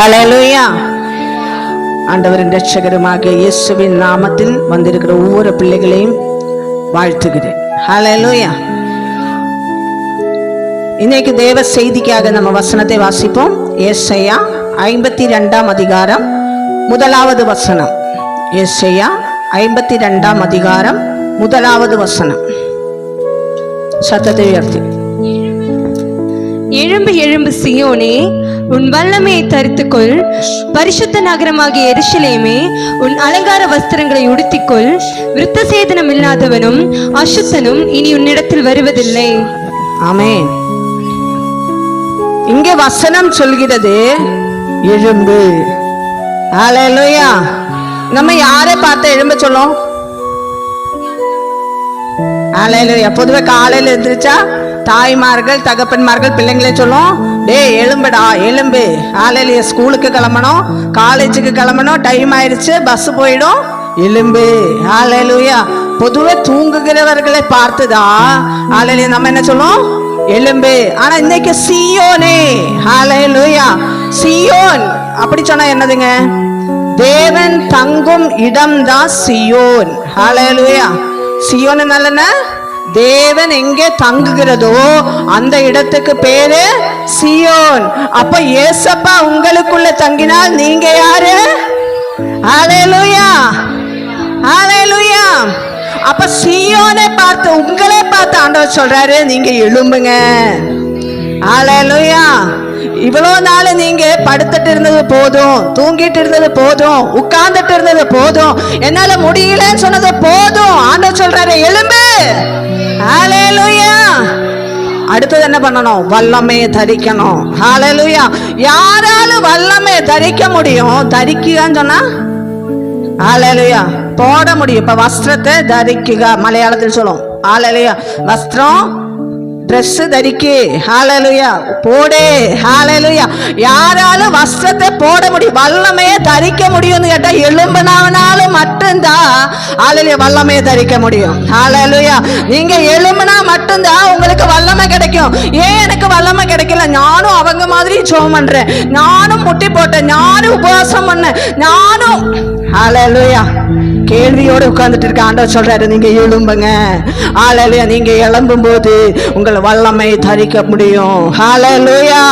ஹல்லேலூயா. ஆண்டவரின் இரட்சகருமாகிய இயேசுவின் நாமத்தில் வந்திருக்கிற ஒவ்வொரு பிள்ளைகளையும் வாழ்த்துகிறேன். ஹல்லேலூயா. இன்னைக்கு தேவ செய்திக்காக நம்ம வசனத்தை வாசிப்போம். ஏசாயா 52 அதிகாரம் 1வது வசனம். ஏசாயா 52 அதிகாரம் 1வது வசனம். சத்தத்தை உயர்த்தி. எழும்பு எழும்பு சீயோனே, உன் வல்லமையை தரித்துக்கொள். பரிசுத்த நகரமாகிய எருசலேமே, உன் அலங்கார வஸ்திரங்களை உடுத்திக்கொள். விருத்த சேதனம் இல்லாதவனும் அசுத்தனும் இனி உன்னிடத்தில் வருவதில்லை. ஆமென். இங்கே வசனம் சொல்கிறது எழும்பு. ஹல்லேலூயா. நம்ம யாரை பார்த்து எழும்ப சொல்லும்? ஹல்லேலூயா. பொதுவே காலையில் எழுந்திரிச்சா தாய்மார்கள் தகப்பன்மார்கள் பிள்ளைங்களே சொல்லும், டே எழும்புடா எழும்பு. ஹல்லேலூயா. ஸ்கூலுக்கு கிளம்பணும், காலேஜுக்கு கிளம்பணும், டைம் ஆயிடுச்சு, பஸ் போயிடும், எழும்பு. ஹல்லேலூயா. பொதுவே தூங்குகிறவர்களை பார்த்துதான் ஹல்லேலூயா நம்ம என்ன சொல்லும்? எழும்பு. ஆனா இன்னைக்கு சீயோனே, ஹல்லேலூயா, சீயோன் அப்படி சொன்னா என்னதுங்க? தேவன் தங்கும் இடம் தான் சீயோன். ஹல்லேலூயா. சீயோன் நல்ல தேவன் எங்கே தங்குகிறதோ அந்த இடத்துக்கு பேரு சீயோன். அப்ப ஏசப்பா உங்களுக்குள்ள தங்கினால் நீங்க யாரு? ஹல்லேலூயா, ஹல்லேலூயா. அப்ப சீயோனை பார்த்து உங்களை பார்த்து ஆண்டவர் சொல்றாரு, நீங்க எழும்புங்க. ஹல்லேலூயா. இவ்வளவு நாள் நீங்க படுத்துட்டு இருந்தது போதும், தூங்கிட்டு இருந்தது போதும், உட்கார்ந்துட்டு இருந்தது போதும், என்னால முடியலன்னு சொன்னது போதும். ஆண்டவர் சொல்றாரு எழும்பு. ஹல்லேலூயா. அடுத்தது என்ன பண்ணணும்? வல்லமையை தரிக்கணும். ஹல்லேலூயா. யாரால வல்லமையை தரிக்க முடியும்? தரிக்குகான்னு சொன்னா ஹல்லேலூயா போட முடியும். இப்ப வஸ்திரத்தை தரிக்குக மலையாளத்தில் சொல்லும். ஹல்லேலூயா. வஸ்திரம் ட்ரெஸ் தரிக்கு. ஹல்லேலூயா. போடே. ஹல்லேலூயா. யாராலும் வஸ்திரத்தை போட முடியும், வல்லமையை தரிக்க முடியும்னு கேட்டா எழும்புனாலும் மட்டும்தான் ஹல்லேலூயா வல்லமையை தரிக்க முடியும். ஹல்லேலூயா. நீங்க எழும்புனா மட்டும்தான் உங்களுக்கு வல்லமை கிடைக்கும். ஏன் எனக்கு வல்லமை கிடைக்கல? நானும் அவங்க மாதிரி ஜெபம் பண்றேன், நானும் முட்டி போட்டேன், நானும் உபவாசம் பண்ணேன், நானும் ஹல்லேலூயா கேள்வியோடு உட்கார்ந்துட்டு இருக்க. ஆண்டவர் சொல்றாரு நீங்க எழும்புங்க. ஹல்லேலூயா. நீங்க எழும்பும் போது உங்கள் வல்லமை தரிக்க முடியும். ஹல்லேலூயா.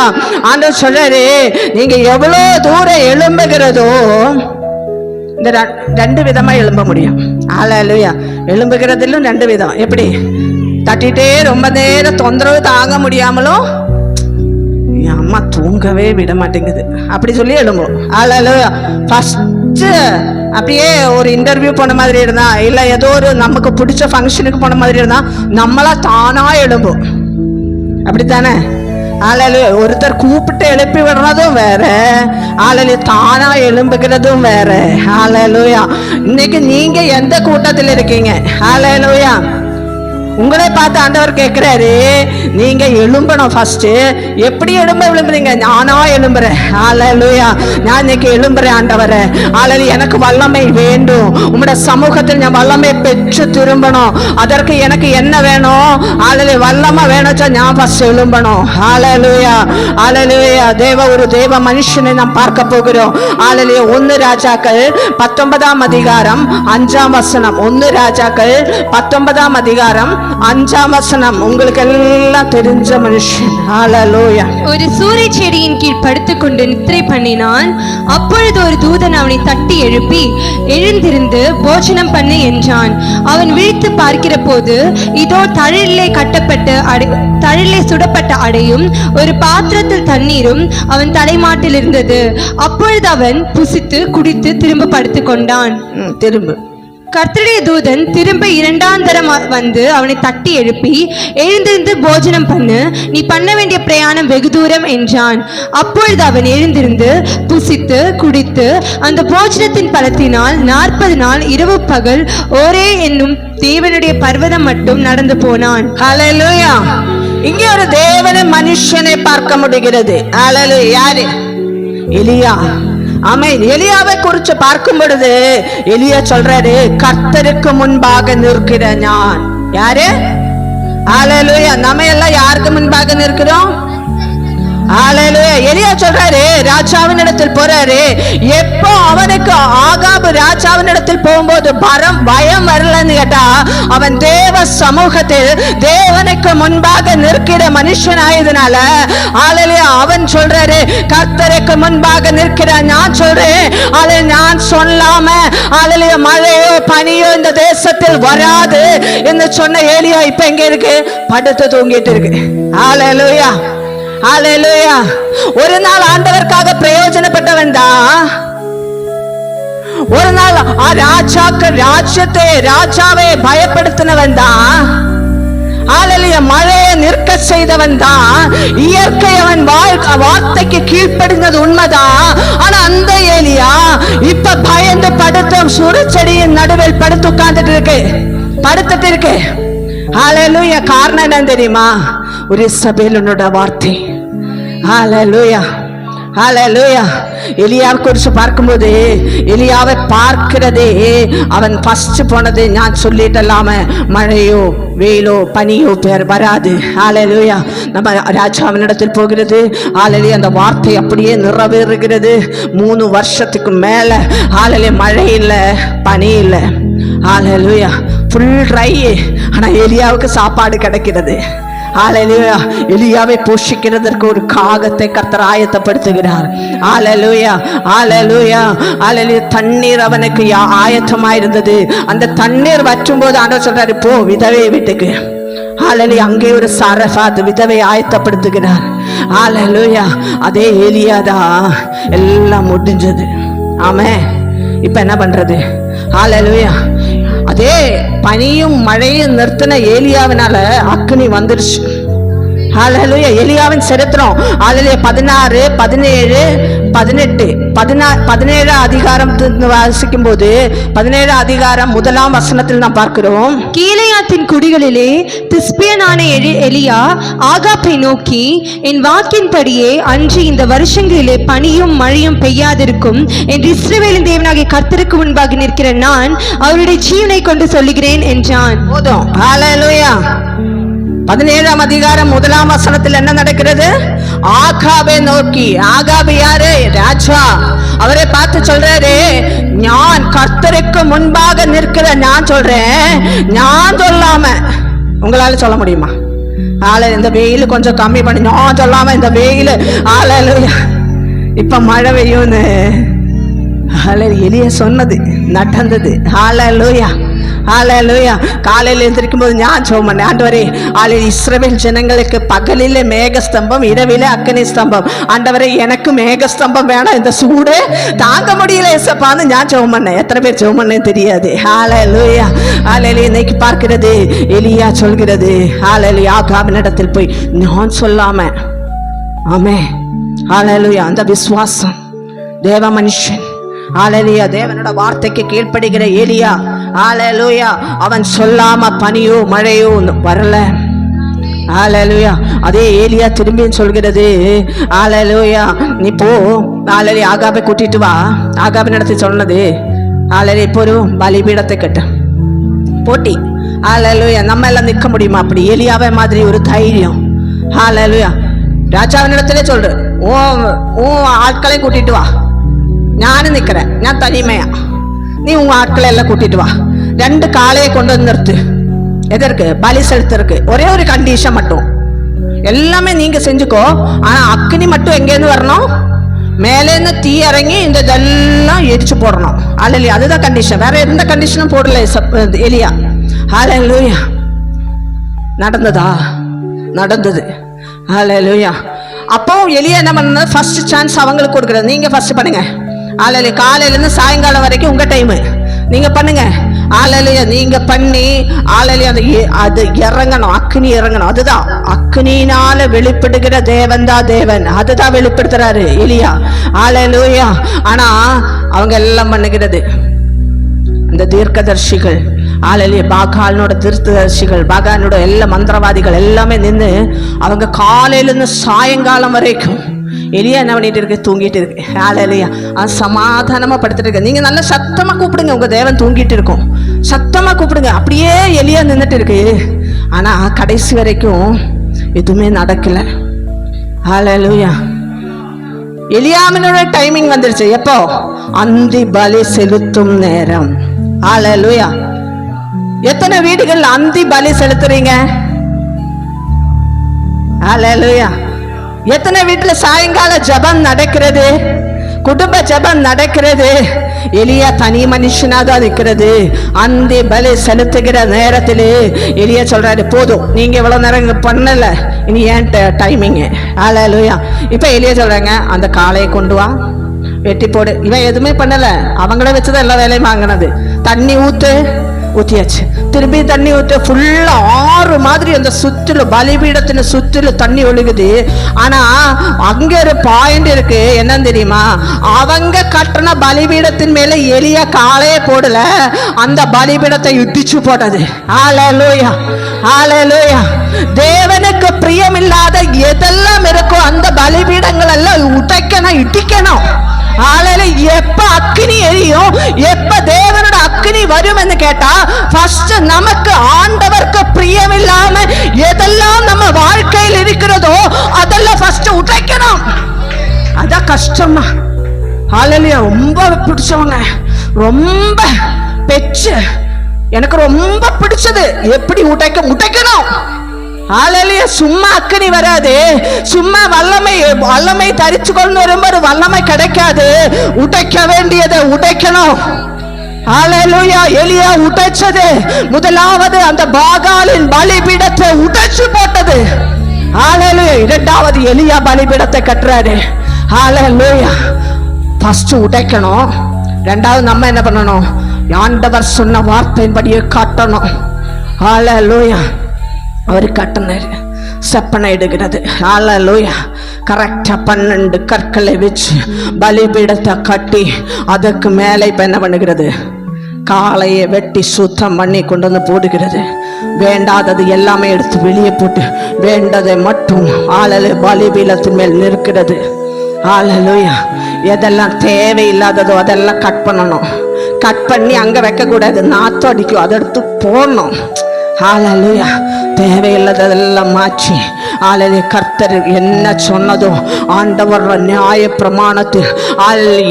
ஆண்டவர் சொல்றாரு நீங்க எவ்வளவு தூரம் எழும்புகிறதோ இந்த 2 விதமா எழும்ப முடியும். ஹல்லேலூயா. எழும்புகிறதிலும் 2 விதம். எப்படி? தட்டிட்டே ரொம்ப நேரம் தொந்தரவு தாங்க முடியாமலும், அம்மா தூங்கவே விட மாட்டேங்குது அப்படி சொல்லி எழும்பும். ஹல்லேலூயா. ஃபர்ஸ்ட் அப்படியே ஒரு இன்டர்வியூ போன மாதிரி இருந்தா, இல்ல ஏதோ ஒரு நமக்கு பிடிச்ச ஃபங்க்ஷனுக்கு போன மாதிரி இருந்தா நம்மளா தானா எழும்பும். அப்படித்தானே? ஹல்லேலூயா. ஒருத்தர் கூப்பிட்டு எழுப்பி விடுறதும் வேற, ஹல்லேலூயா தானா எழும்புகிறதும் வேற. ஹல்லேலூயா. இன்னைக்கு நீங்க எந்த கூட்டத்தில் இருக்கீங்க? ஹல்லேலூயா. உங்களை பார்த்து ஆண்டவர் கேட்கிறாரு நீங்க எழும்பணும். ஃபர்ஸ்ட் எப்படி எழும்புறீங்க? நானா எழும்புறேன். ஹல்லேலூயா. நான் இன்னைக்கு எழும்புறேன் ஆண்டவரே. ஹல்லேலூயா. எனக்கு வல்லமை வேண்டும். உம்முடைய சமூகத்தில் நான் வல்லமை பெற்று திரும்பணும். அதற்கு எனக்கு என்ன வேணும்? ஹல்லேலூயா வல்லமை வேணும்ச்சா நான் ஃபர்ஸ்ட் எழும்பணும். ஹல்லேலூயா. ஹல்லேலூயா. ஒரு தேவ மனுஷனை நாம் பார்க்க போகிறோம். ஹல்லேலூயா. 1 ராஜாக்கள் 19 அதிகாரம் 5 வசனம். 1 ராஜாக்கள் 19 அதிகாரம் 5 வசனம். உங்களுக்கு எல்லாம் தெரிஞ்ச மனுஷன். ஹல்லேலூயா. ஒரு சூரிய செடியின் கீழ் படுத்துக்கொண்டு நித்திரை பண்ணினான். அப்பொழுது ஒரு தூதன் அவனை தட்டி எழுப்பி, எழுந்திருந்து போஜனம் பண்ணு என்றான். அவன் விழித்து பார்க்கிற போது இதோ தழிலே சுடப்பட்ட அடையும் ஒரு பாத்திரத்தில் தண்ணீரும் அவன் தலைமாட்டில் இருந்தது. அப்பொழுது அவன் புசித்து குடித்து திரும்ப படுத்துக் கொண்டான். கர்த்தருடைய தூதன் திரும்ப 2ஆம் தரம் வந்து அவனை தட்டி எழுப்பி, எழுந்திருந்து போஜனம் பண்ணு, நீ பண்ண வேண்டிய பிரயாணம் வெகு தூரம் என்றான். அப்பொழுது அவன் எழுந்திருந்து புசித்து குடித்து அந்த போஜனத்தின் பலத்தினால் 40 நாள் இரவு பகல் ஒரே என்னும் தேவனுடைய பர்வதம் மட்டும் நடந்து போனான். ஹல்லேலூயா. இங்கே ஒரு தேவன மனுஷனை பார்க்க முடிகிறது. ஹல்லேலூயா. யாரு? எலியா. ஆமென். எலியாவை குறித்து பார்க்கும் பொழுது எலியா சொல்றாரு, கர்த்தருக்கு முன்பாக நிற்கிற நான். யாரு? ஹல்லேலூயா. நம்ம எல்லாம் யாருக்கு முன்பாக நிற்கிறோம்? ஹalleluya. எலியா சொல்றாரு, ராஜாவின் இடத்தில் போறாரு. எப்போ அவனுக்கு ஆகாபு ராஜாவின் இடத்தில் போகும்போது பயம் வரலன்னு கேட்டா, அவன் தேவ சமூகத்தில் தேவனுக்கு முன்பாக நிற்கிற மனுஷனாயதுனால ஹalleluya, அவன் சொல்றாரு, கர்த்தருக்கு முன்பாக நிற்கிற நான் சொல்றேன், அதை நான் சொல்லாம ஹalleluya மழையோ பனியோ இந்த தேசத்தில் வராது என்று சொன்ன ஏலியா இப்ப எங்க இருக்கு? படுத்து தூங்கிட்டு இருக்கு. ஹalleluya, ஹalleluya. ஒரு நாள் ஆண்டவருக்காக பிரயோஜனப்பட்டவன் தான். ஒரு நாள் ராஜாவை பயப்படுத்தினவன் தான். ஹalleluya, மழையை நிற்க செய்தவன் தான். இயற்கை அவன் வார்த்தைக்கு கீழ்ப்படிந்தது உண்மைதான். ஆனா அந்த ஏலியா இப்ப பயந்து படுத்த சுரச்செடியின் நடுவில் படுத்து படுத்துட்டு இருக்கு. ஹalleluya. காரணம் என்ன தெரியுமா? ஒரு இசபேலோட வார்த்தை. ஹalleluya, ஹalleluya. எலியாவை குறித்து பார்க்கும்போது, எலியாவை பார்க்கிறதே அவன் ஃபர்ஸ்ட் போனது நான் சொல்லிட்டலாம, மழையோ வெயிலோ பனியோ பேர் வராது. ஹalleluya. நம்ம ராஜாவின் இடத்தில் போகிறது. ஹalleluya, அந்த வார்த்தை அப்படியே நிறைவேறுகிறது. 3 வருஷத்துக்கு மேல ஹalleluya மழை இல்லை பனி இல்லை. ஹalleluya, ஃபுல் ட்ரை. ஆனா எலியாவுக்கு சாப்பாடு கிடைக்கிறது. ஹalleluya, எலியாவை போஷிக்கிறதற்கு ஒரு காகத்தை கர்த்தர் ஆயத்தப்படுத்துகிறார். ஹalleluya, ஹalleluya, ஹalleluya. தண்ணீர் அவனுக்கு ஆயத்தமாயிருந்தது. அந்த தண்ணீர் வற்றும் போது ஆண்டவர் சொல்றாரு, போ விதவை வீட்டுக்கு. ஹalleluya, அங்கே ஒரு சாரபாத் விதவை ஆயத்தப்படுத்துகிறார். ஹalleluya, அதே எலியாதான் எல்லாம் முடிஞ்சது. ஆமென். இப்ப என்ன பண்றது? ஹalleluya, அதே பனியும் மழையும் நிறுத்தின ஏலியாவினால அக்னி வந்துருச்சு. ஹalleluya, எலியாவின் சரித்திரம் ஹalleluya 16, 17, 18, 17 அதிகாரம் வாசிக்கும் போது 17 அதிகாரம் 1ஆம் வசனத்தில் நாம் பார்க்கிறோம். கீலேயாத்தின் குடிகளிலே திஸ்பியனான எலியா ஆகாபை நோக்கி, என் வாக்கின்படியே அன்று இந்த வருஷங்களிலே பனியும் மழையும் பெய்யாதிருக்கும் என்று இஸ்ரவேலின் தேவனாகிய கர்த்தருக்கு முன்பாக நிற்கிற நான் அவருடைய ஜீவனை கொண்டு சொல்லுகிறேன் என்றான். போதும். ஹalleluya. 17ஆம் அதிகாரம் 1ஆம் வசனத்தில் என்ன நடக்கிறது? ஆகாபை நோக்கி. ஆகாபு யாரு? ராஜா. அவரை பார்த்து சொல்றாரு, நான் கர்த்தருக்கு முன்பாக நிற்கிற நான் சொல்றேன், நான் சொல்லாம உங்களால சொல்ல முடியுமா? இந்த வெயில் கொஞ்சம் கம்மி பண்ணி நான் சொல்லாம இந்த வெயில் ஹalleluya இப்ப மழை பெய்யும்னு எலியா சொன்னது நடந்தது. ஹalleluya, ஹalleluya. காலையில் எழுந்திருக்கும் போது நான் ஜெபம் பண்ணேன், ஆண்டவரே இஸ்ரவேல் ஜனங்களுக்கு பகலிலே மேகஸ்தம்பம் இரவிலே அக்கினி ஸ்தம்பம். ஆண்டவரே எனக்கு மேகஸ்தம்பம் வேணாம், இந்த சூடு தாங்க முடியல ஏசப்பான்னு நான் ஜெபம் பண்ணேன். எத்தனை பேர் ஜெபம் பண்ணேன்னு தெரியாது. ஹalleluya, ஹalleluya. இன்னைக்கு பார்க்கிறது எலியா சொல்கிறது, ஹalleluya, ஆகாபின் இடத்தில் போய் நான் சொல்லாம. ஆமென். ஹalleluya. அந்த விசுவாசம் தேவ மனுஷன். ஹalleluya, தேவனோட வார்த்தைக்கு கீழ்ப்படுகிற எலியா. ஹalleluya, அவன் சொல்லாம பனியோ மழையோ வரல. ஹalleluya. அதே ஏலியா திரும்பி சொல்கிறது, ஹalleluya, நீ போ, ஹalleluya, ஆகாபை கூட்டிட்டு வா. ஆகாபின் இடத்தை சொன்னது, ஹalleluya, இப்போ ஒரு பலிபீடத்தை கட்டு. போட்டி. ஹalleluya, நம்ம எல்லாம் நிற்க முடியுமா அப்படி? எலியாவை மாதிரி ஒரு தைரியம். ஹalleluya. ராஜாவின் இடத்துல சொல்ற, ஓ ஆட்களை கூட்டிட்டு வா, நானும் நிக்கிறேன், நான் தனிமையா, நீ உங்க ஆட்களை எல்லாம் கூட்டிட்டு வா. 2 காளையை கொண்டு வந்து நிறுத்து. எதற்கு? பலி செலுத்திருக்கு. ஒரே ஒரு கண்டிஷன் மட்டும், எல்லாமே நீங்க செஞ்சுக்கோ, ஆனா அக்னி மட்டும் எங்கேருந்து வரணும்? மேலேருந்து தீ இறங்கி இந்த இதெல்லாம் எரிச்சு போடணும். ஹalleluya, அதுதான் கண்டிஷன். வேற எந்த கண்டிஷனும் போடல எலியா. ஹalleluya. நடந்ததா? நடந்தது. ஹalleluya. அப்போ எலியா என்ன பண்ண? ஃபர்ஸ்ட் சான்ஸ் அவங்களுக்கு கொடுக்குறது. நீங்க ஃபர்ஸ்ட் பண்ணுங்க. ஹalleluya, காலையில இருந்து சாயங்காலம் வரைக்கும் உங்க டைம், நீங்க பண்ணுங்க. ஹalleluya, நீங்க பண்ணி ஹalleluya அது இறங்கணும், அக்னி இறங்கணும். அதுதான் அக்னியினால வெளிப்படுகிற தேவன் தான் தேவன், அதுதான் வெளிப்படுத்துறாரு எலியா. ஹalleluya. ஆனா அவங்க எல்லாம் பண்ணுகிறது அந்த தீர்க்கதர்சிகள். ஹalleluya, பாகாலனோட தீர்க்கதர்சிகள், பாகாலனோட எல்லா மந்திரவாதிகள் எல்லாமே நின்று அவங்க காலையில இருந்து சாயங்காலம் வரைக்கும். எலியா என்ன பண்ணிட்டு இருக்கு? தூங்கிட்டு இருக்கு. ஹalleluya, சமாதானமா படுத்துட்டு இருக்கு. நீங்க நல்ல சத்தமா கூப்பிடுங்க, உங்க தேவன் தூங்கிட்டு இருக்கும். சத்தமா கூப்பிடுங்க. அப்படியே எலியா நின்றுட்டு இருக்கு. ஆனா கடைசி வரைக்கும் எதுவுமே நடக்கல. ஹல்லேலூயா. எலியாமினோட டைமிங் வந்துருச்சு. எப்போ? அந்தி பலி செலுத்தும் நேரம். ஹல்லேலூயா. எத்தனை வீடுகள் அந்தி பலி செலுத்துறீங்க? ஹல்லேலூயா. எத்தனை வீட்டுல சாயங்கால ஜெபம் நடக்கிறது, குடும்ப ஜெபம் நடக்கிறது? எலியா தனி மனுஷனா தான் இருக்கிறது. அந்தி பலி செலுத்துகிற நேரத்திலே எலியா சொல்றாரு, போதும் நீங்க இவ்வளவு நேரம் இங்க பண்ணல, இனி ஏன் டைமிங். ஹல்லேலூயா. இப்ப எலியா சொல்றாங்க, அந்த காளையை கொண்டு வா, வெட்டி போடு. இவன் எதுவுமே பண்ணல, அவங்கள வச்சுதான் எல்லா வேலையும் வாங்கினது. தண்ணி ஊத்தியாச்சு, திரும்பி தண்ணி ஊற்று. ஃபுல்லா ஆறு மாதிரி அந்த சுற்றிலும் பலிபீடத்தின் சுற்றிலும் தண்ணி ஒழுகுது. ஆனா அங்க ஒரு பாயிண்ட் இருக்கு, என்னன்னு தெரியுமா? அவங்க கட்டின பலிபீடத்தின் மேல எலியா காளையே போடல, அந்த பலிபீடத்தை இடிச்சு போட்டது. ஹல்லேலூயா, ஹல்லேலூயா. தேவனுக்கு பிரியமில்லாத எதெல்லாம் இருக்கோ அந்த பலிபீடங்கள் எல்லாம் உடைக்கணும், இடிக்கணும். எப்ப அக்கினி எரியும், எப்ப தேவனோட அக்கினி வரும் என்று கேட்டா, ஃபர்ஸ்ட் நமக்கு ஆண்டவருக்கு பிரியமில்லாம எதெல்லாம் நம்ம வாழ்க்கையில் இருக்கிறதோ அதெல்லாம் ஃபர்ஸ்ட் உடைக்கணும். அதான் கஷ்டமா. ஹல்லேலூயா. ரொம்ப பிடிச்சவங்க, ரொம்ப பெச்சு, எனக்கு ரொம்ப பிடிச்சது, எப்படி உடைக்கணும். ஹல்லேலூயா. சும்மா அக்கினி வராது, சும்மா வல்லமை தரிச்சு கொண்டு வரும்போது வல்லமை கிடைக்காது. உடைக்க வேண்டியதை உடைக்கணும். ஹல்லேலூயா. எலியா உடைச்சது முதலாவது அந்த பாகாலின் பலிபீடத்தை உடைச்சு போட்டது. ஹல்லேலூயா. இரண்டாவது எலியா பலிபீடத்தை கட்டுறாரு. ஹல்லேலூயா. ஃபர்ஸ்ட் உடைக்கணும், ரெண்டாவது நம்ம என்ன பண்ணணும்? ஆண்டவர் சொன்ன வார்த்தையின்படியே காட்டணும். ஹல்லேலூயா. அவர் கட்டினாரு, செப்பனை எடுக்கிறது. ஹல்லேலூயா. கரெக்டா 12 கற்களை வச்சு பலிபீடத்தை கட்டி அதுக்கு மேலே இப்ப என்ன பண்ணுகிறது? காளையை வெட்டி சுத்தம் பண்ணி கொண்டு வந்து போடுகிறது. வேண்டாதது எல்லாமே எடுத்து வெளியே போட்டு வேண்டதை மட்டும் பலிபீடத்தின் மேல் நிற்கிறது. ஹல்லேலூயா. எதெல்லாம் தேவையில்லாததோ அதெல்லாம் கட் பண்ணணும். கட் பண்ணி அங்க வைக்க கூடாது, நாத்தம் அடிக்கும், அதை எடுத்து போடணும். ஹல்லேலூயா. தேவையில்லாததெல்லாம் மாற்றி கர்த்தர் என்ன சொன்னதோ, ஆண்டவர் நியாய பிரமாணத்தில்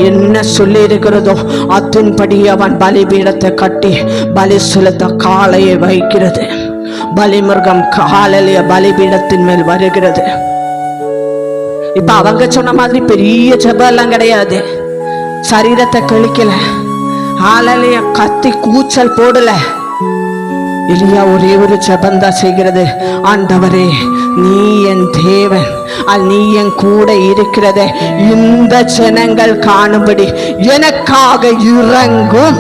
என்ன சொல்லி இருக்கிறதோ அதன்படி அவன் பலிபீடத்தை கட்டி பலி செலுத்த காளையை வைக்கிறது. பலிமிருகம் பலிபீடத்தின் மேல் வருகிறது. இப்ப அவங்க சொன்ன மாதிரி பெரிய ஜெபம் எல்லாம் கிடையாது, சரீரத்தை கழிக்கல, கத்தி கூச்சல் போடல. எலியா ஒரே ஒரு ஜெபந்தா செய்கிறது. ஆண்டவரே, நீ என் தேவன், நீ என் கூட இருக்கிறத இந்த ஜனங்கள் காணும்படி எனக்காக இறங்கும்.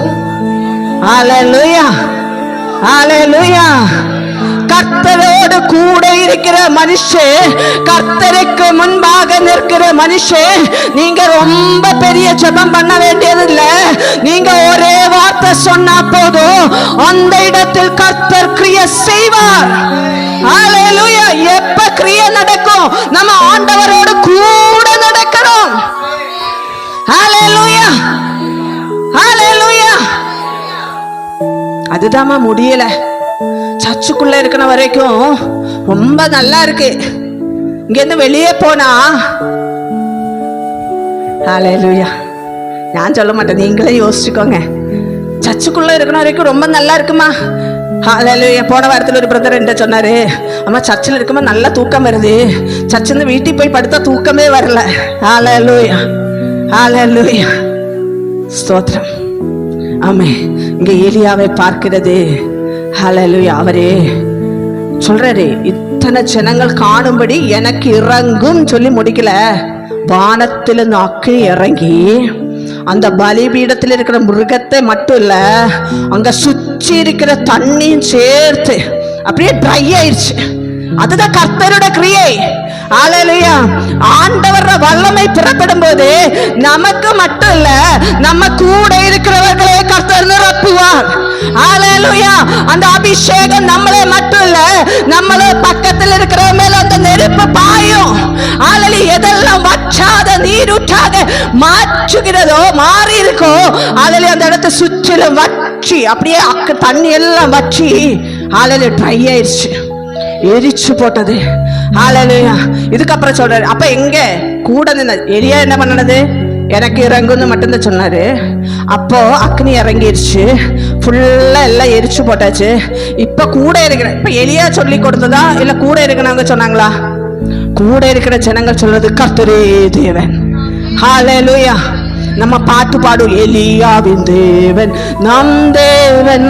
ஹல்லேலூயா, ஹல்லேலூயா. கர்த்தரோடு கூட இருக்கிற மனுஷன், கர்த்தருக்கு முன்பாக நிற்கிற மனுஷன், நீங்க ரொம்ப பெரிய ஜெபம் பண்ண வேண்டியதில்லை. நீங்க ஒரே வார்த்தை சொன்னா போதும், அந்த இடத்தில் கர்த்தர் கிரியை செய்வார். ஹல்லேலூயா. எப்ப கிரியை நடக்கும்? நம்ம ஆண்டவரோடு கூட நடக்கணும். ஹல்லேலூயா, ஹல்லேலூயா. அதுதாம்மா முடியல. சர்ச்சுக்குள்ள இருக்கிற வரைக்கும் ரொம்ப நல்லா இருக்கு, இங்க இருந்து வெளியே போனா ஹல்லேலூயா. நான் சொல்ல மாட்டேன், நீங்களே யோசிச்சுக்கோங்க. சர்ச்சுக்குள்ள இருக்கிற வரைக்கும் ரொம்ப நல்லா இருக்குமா? ஹல்லேலூயா. போன வாரத்தில் ஒரு பிரதர் என்ன சொன்னாரு, அம்மா சர்ச்சில் இருக்கும்போது நல்லா தூக்கம் வருது, சர்ச்சில் வீட்டுக்கு போய் படுத்தா தூக்கமே வரல. ஹல்லேலூயா, ஹல்லேலூயா. ஸ்தோத்திரம். ஆமே. இங்க ஏலியாவை பார்க்கிறது. ஹல்லேலூயா. அவரே சொல்றாரு, இத்தனை ஜனங்கள் காணும்படி எனக்கு இறங்கும் சொல்லி முடிக்கல. வானத்திலிருந்து அக்கினி இறங்கி அந்த பலிபீடத்தில் இருக்கிற மிருகத்தை மட்டும் இல்ல, அங்க சுற்றி இருக்கிற தண்ணியும் சேர்த்து அப்படியே ட்ரை ஆயிடுச்சு. அதுதான் கர்த்தரோட கிரியை. ஹல்லேலூயா. ஆண்டவர் வல்லமை புறப்படும் போது நமக்கு மட்டும் இல்ல, நம்ம கூட இருக்கிறவர்களே கர்த்தர் நிரப்புவார். ஹல்லேலூயா. அந்த அபிஷேகம் நம்மளே மட்டும் இல்ல, நம்மளே பக்கத்தில் இருக்கிற மேல அந்த நெருப்பு பாயும். ஹல்லேலூயா. எதெல்லாம் வற்றாத நீரூற்றாக மாற்றுகிறதோ, மாறி இருக்கோ, ஹல்லேலூயா, அந்த இடத்தை சுற்றிலும் வற்றி அப்படியே தண்ணி எல்லாம் வற்றி ஹல்லேலூயா ட்ரை ஆயிடுச்சு, எரிச்சு போட்டது. ஹalleluya. இதுக்கப்புறம் சொல்றாரு, அப்ப எங்க கூட நின்ன எலியா என்ன பண்ணனது, எனக்கு இறங்குன்னு மட்டும்தான் சொன்னாரு. அப்போ அக்னி இறங்கிருச்சு, ஃபுல்லா எல்லாம் எரிச்சு போட்டாச்சு. இப்ப கூட இருக்கிற, இப்ப எலியா சொல்லி கொடுத்ததா இல்ல கூட இருக்கிறவங்க சொன்னாங்களா? கூட இருக்கிற ஜனங்கள் சொல்றது கர்த்தரே தேவன். ஹalleluya. நம்ம பாட்டு பாடும், எலியாவின் தேவன் நம் தேவன்,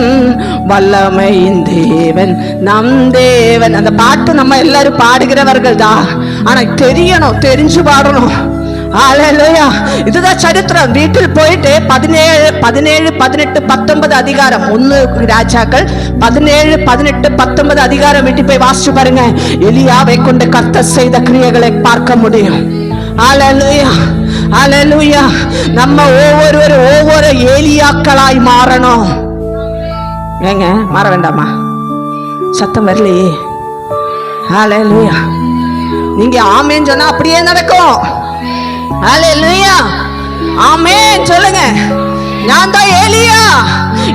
வல்லமையின் தேவன் நம் தேவன். அந்த பாட்டு நம்ம எல்லாரும் பாடுகிறவர்கள் தான், ஆனா தெரியணும், தெரிஞ்சு பாடணும். ஹalleluya. இதுதான் சரித்திரம். வீட்டில் போயிட்டு 17, 18, 19 அதிகாரம், 1 ராஜாக்கள் 17, 18, 19 அதிகாரம் வீட்டு போய் வாசிச்சு பாருங்க. எலியாவை கொண்டு கர்த்தர் செய்த கிரியைகளை பார்க்க முடியும். ஹalleluya, ஹalleluya. நம்ம ஒவ்வொருவரும் ஒவ்வொரு ஏலியாக்களாய் மாறணும். ஏங்க மாற வேண்டாமா? சத்தம் வரலையே. ஹalleluya. நீங்க ஆமென் சொன்னா அப்படியே நடக்கும். ஹalleluya, ஆமென் சொல்லுங்க. நான் தான் ஏலியா.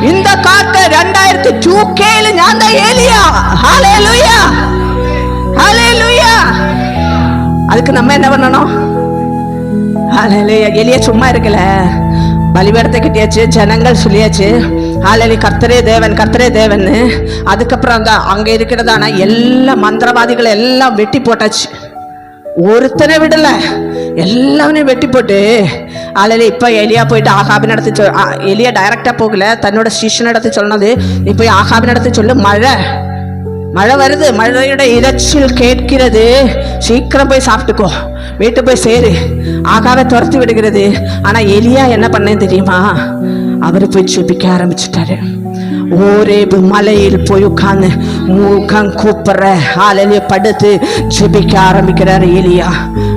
இந்த காட்டு 2002 நான் தான் ஏலியா. ஹalleluya, ஹalleluya. அதுக்கு நம்ம என்ன பண்ணணும்? ஹalleluya. எலியா சும்மா இருக்கல, பலிபீடத்தை கட்டியாச்சு, ஜனங்கள் சொல்லியாச்சு ஹalleluya கர்த்தரே தேவன், கர்த்தரே தேவன். அதுக்கப்புறம் அங்க இருக்கிறதான எல்லா மந்திரவாதிகளை எல்லாம் வெட்டி போட்டாச்சு, ஒருத்தனை விடல, எல்லாமே வெட்டி போட்டு ஹalleluya. இப்ப எலியா போயிட்டு ஆகாபின் இடத்து, எலியா டைரக்டா போகல, தன்னோட சீஷன் இடத்து சொன்னது, நீ போய் ஆகாபின் இடத்து சொல்லு, மழை வருது, மழையோட இரைச்சல் கேட்கிறது, சீக்கிரம் போய் சாப்பிட்டுக்கோ, வீட்டு போய் சேரு. ஆகாவை துரத்தி விடுகிறது. ஆனா எலியா என்ன பண்ணேன்னு தெரியுமா? அவரு போய் ஜெபிக்க ஆரம்பிச்சுட்டாரு. ஓரேபு மலையில் போய் உட்கார்ந்து முகம் கூப்பிடுற ஹalleluya படுத்து ஜெபிக்க ஆரம்பிக்கிறாரு எலியா.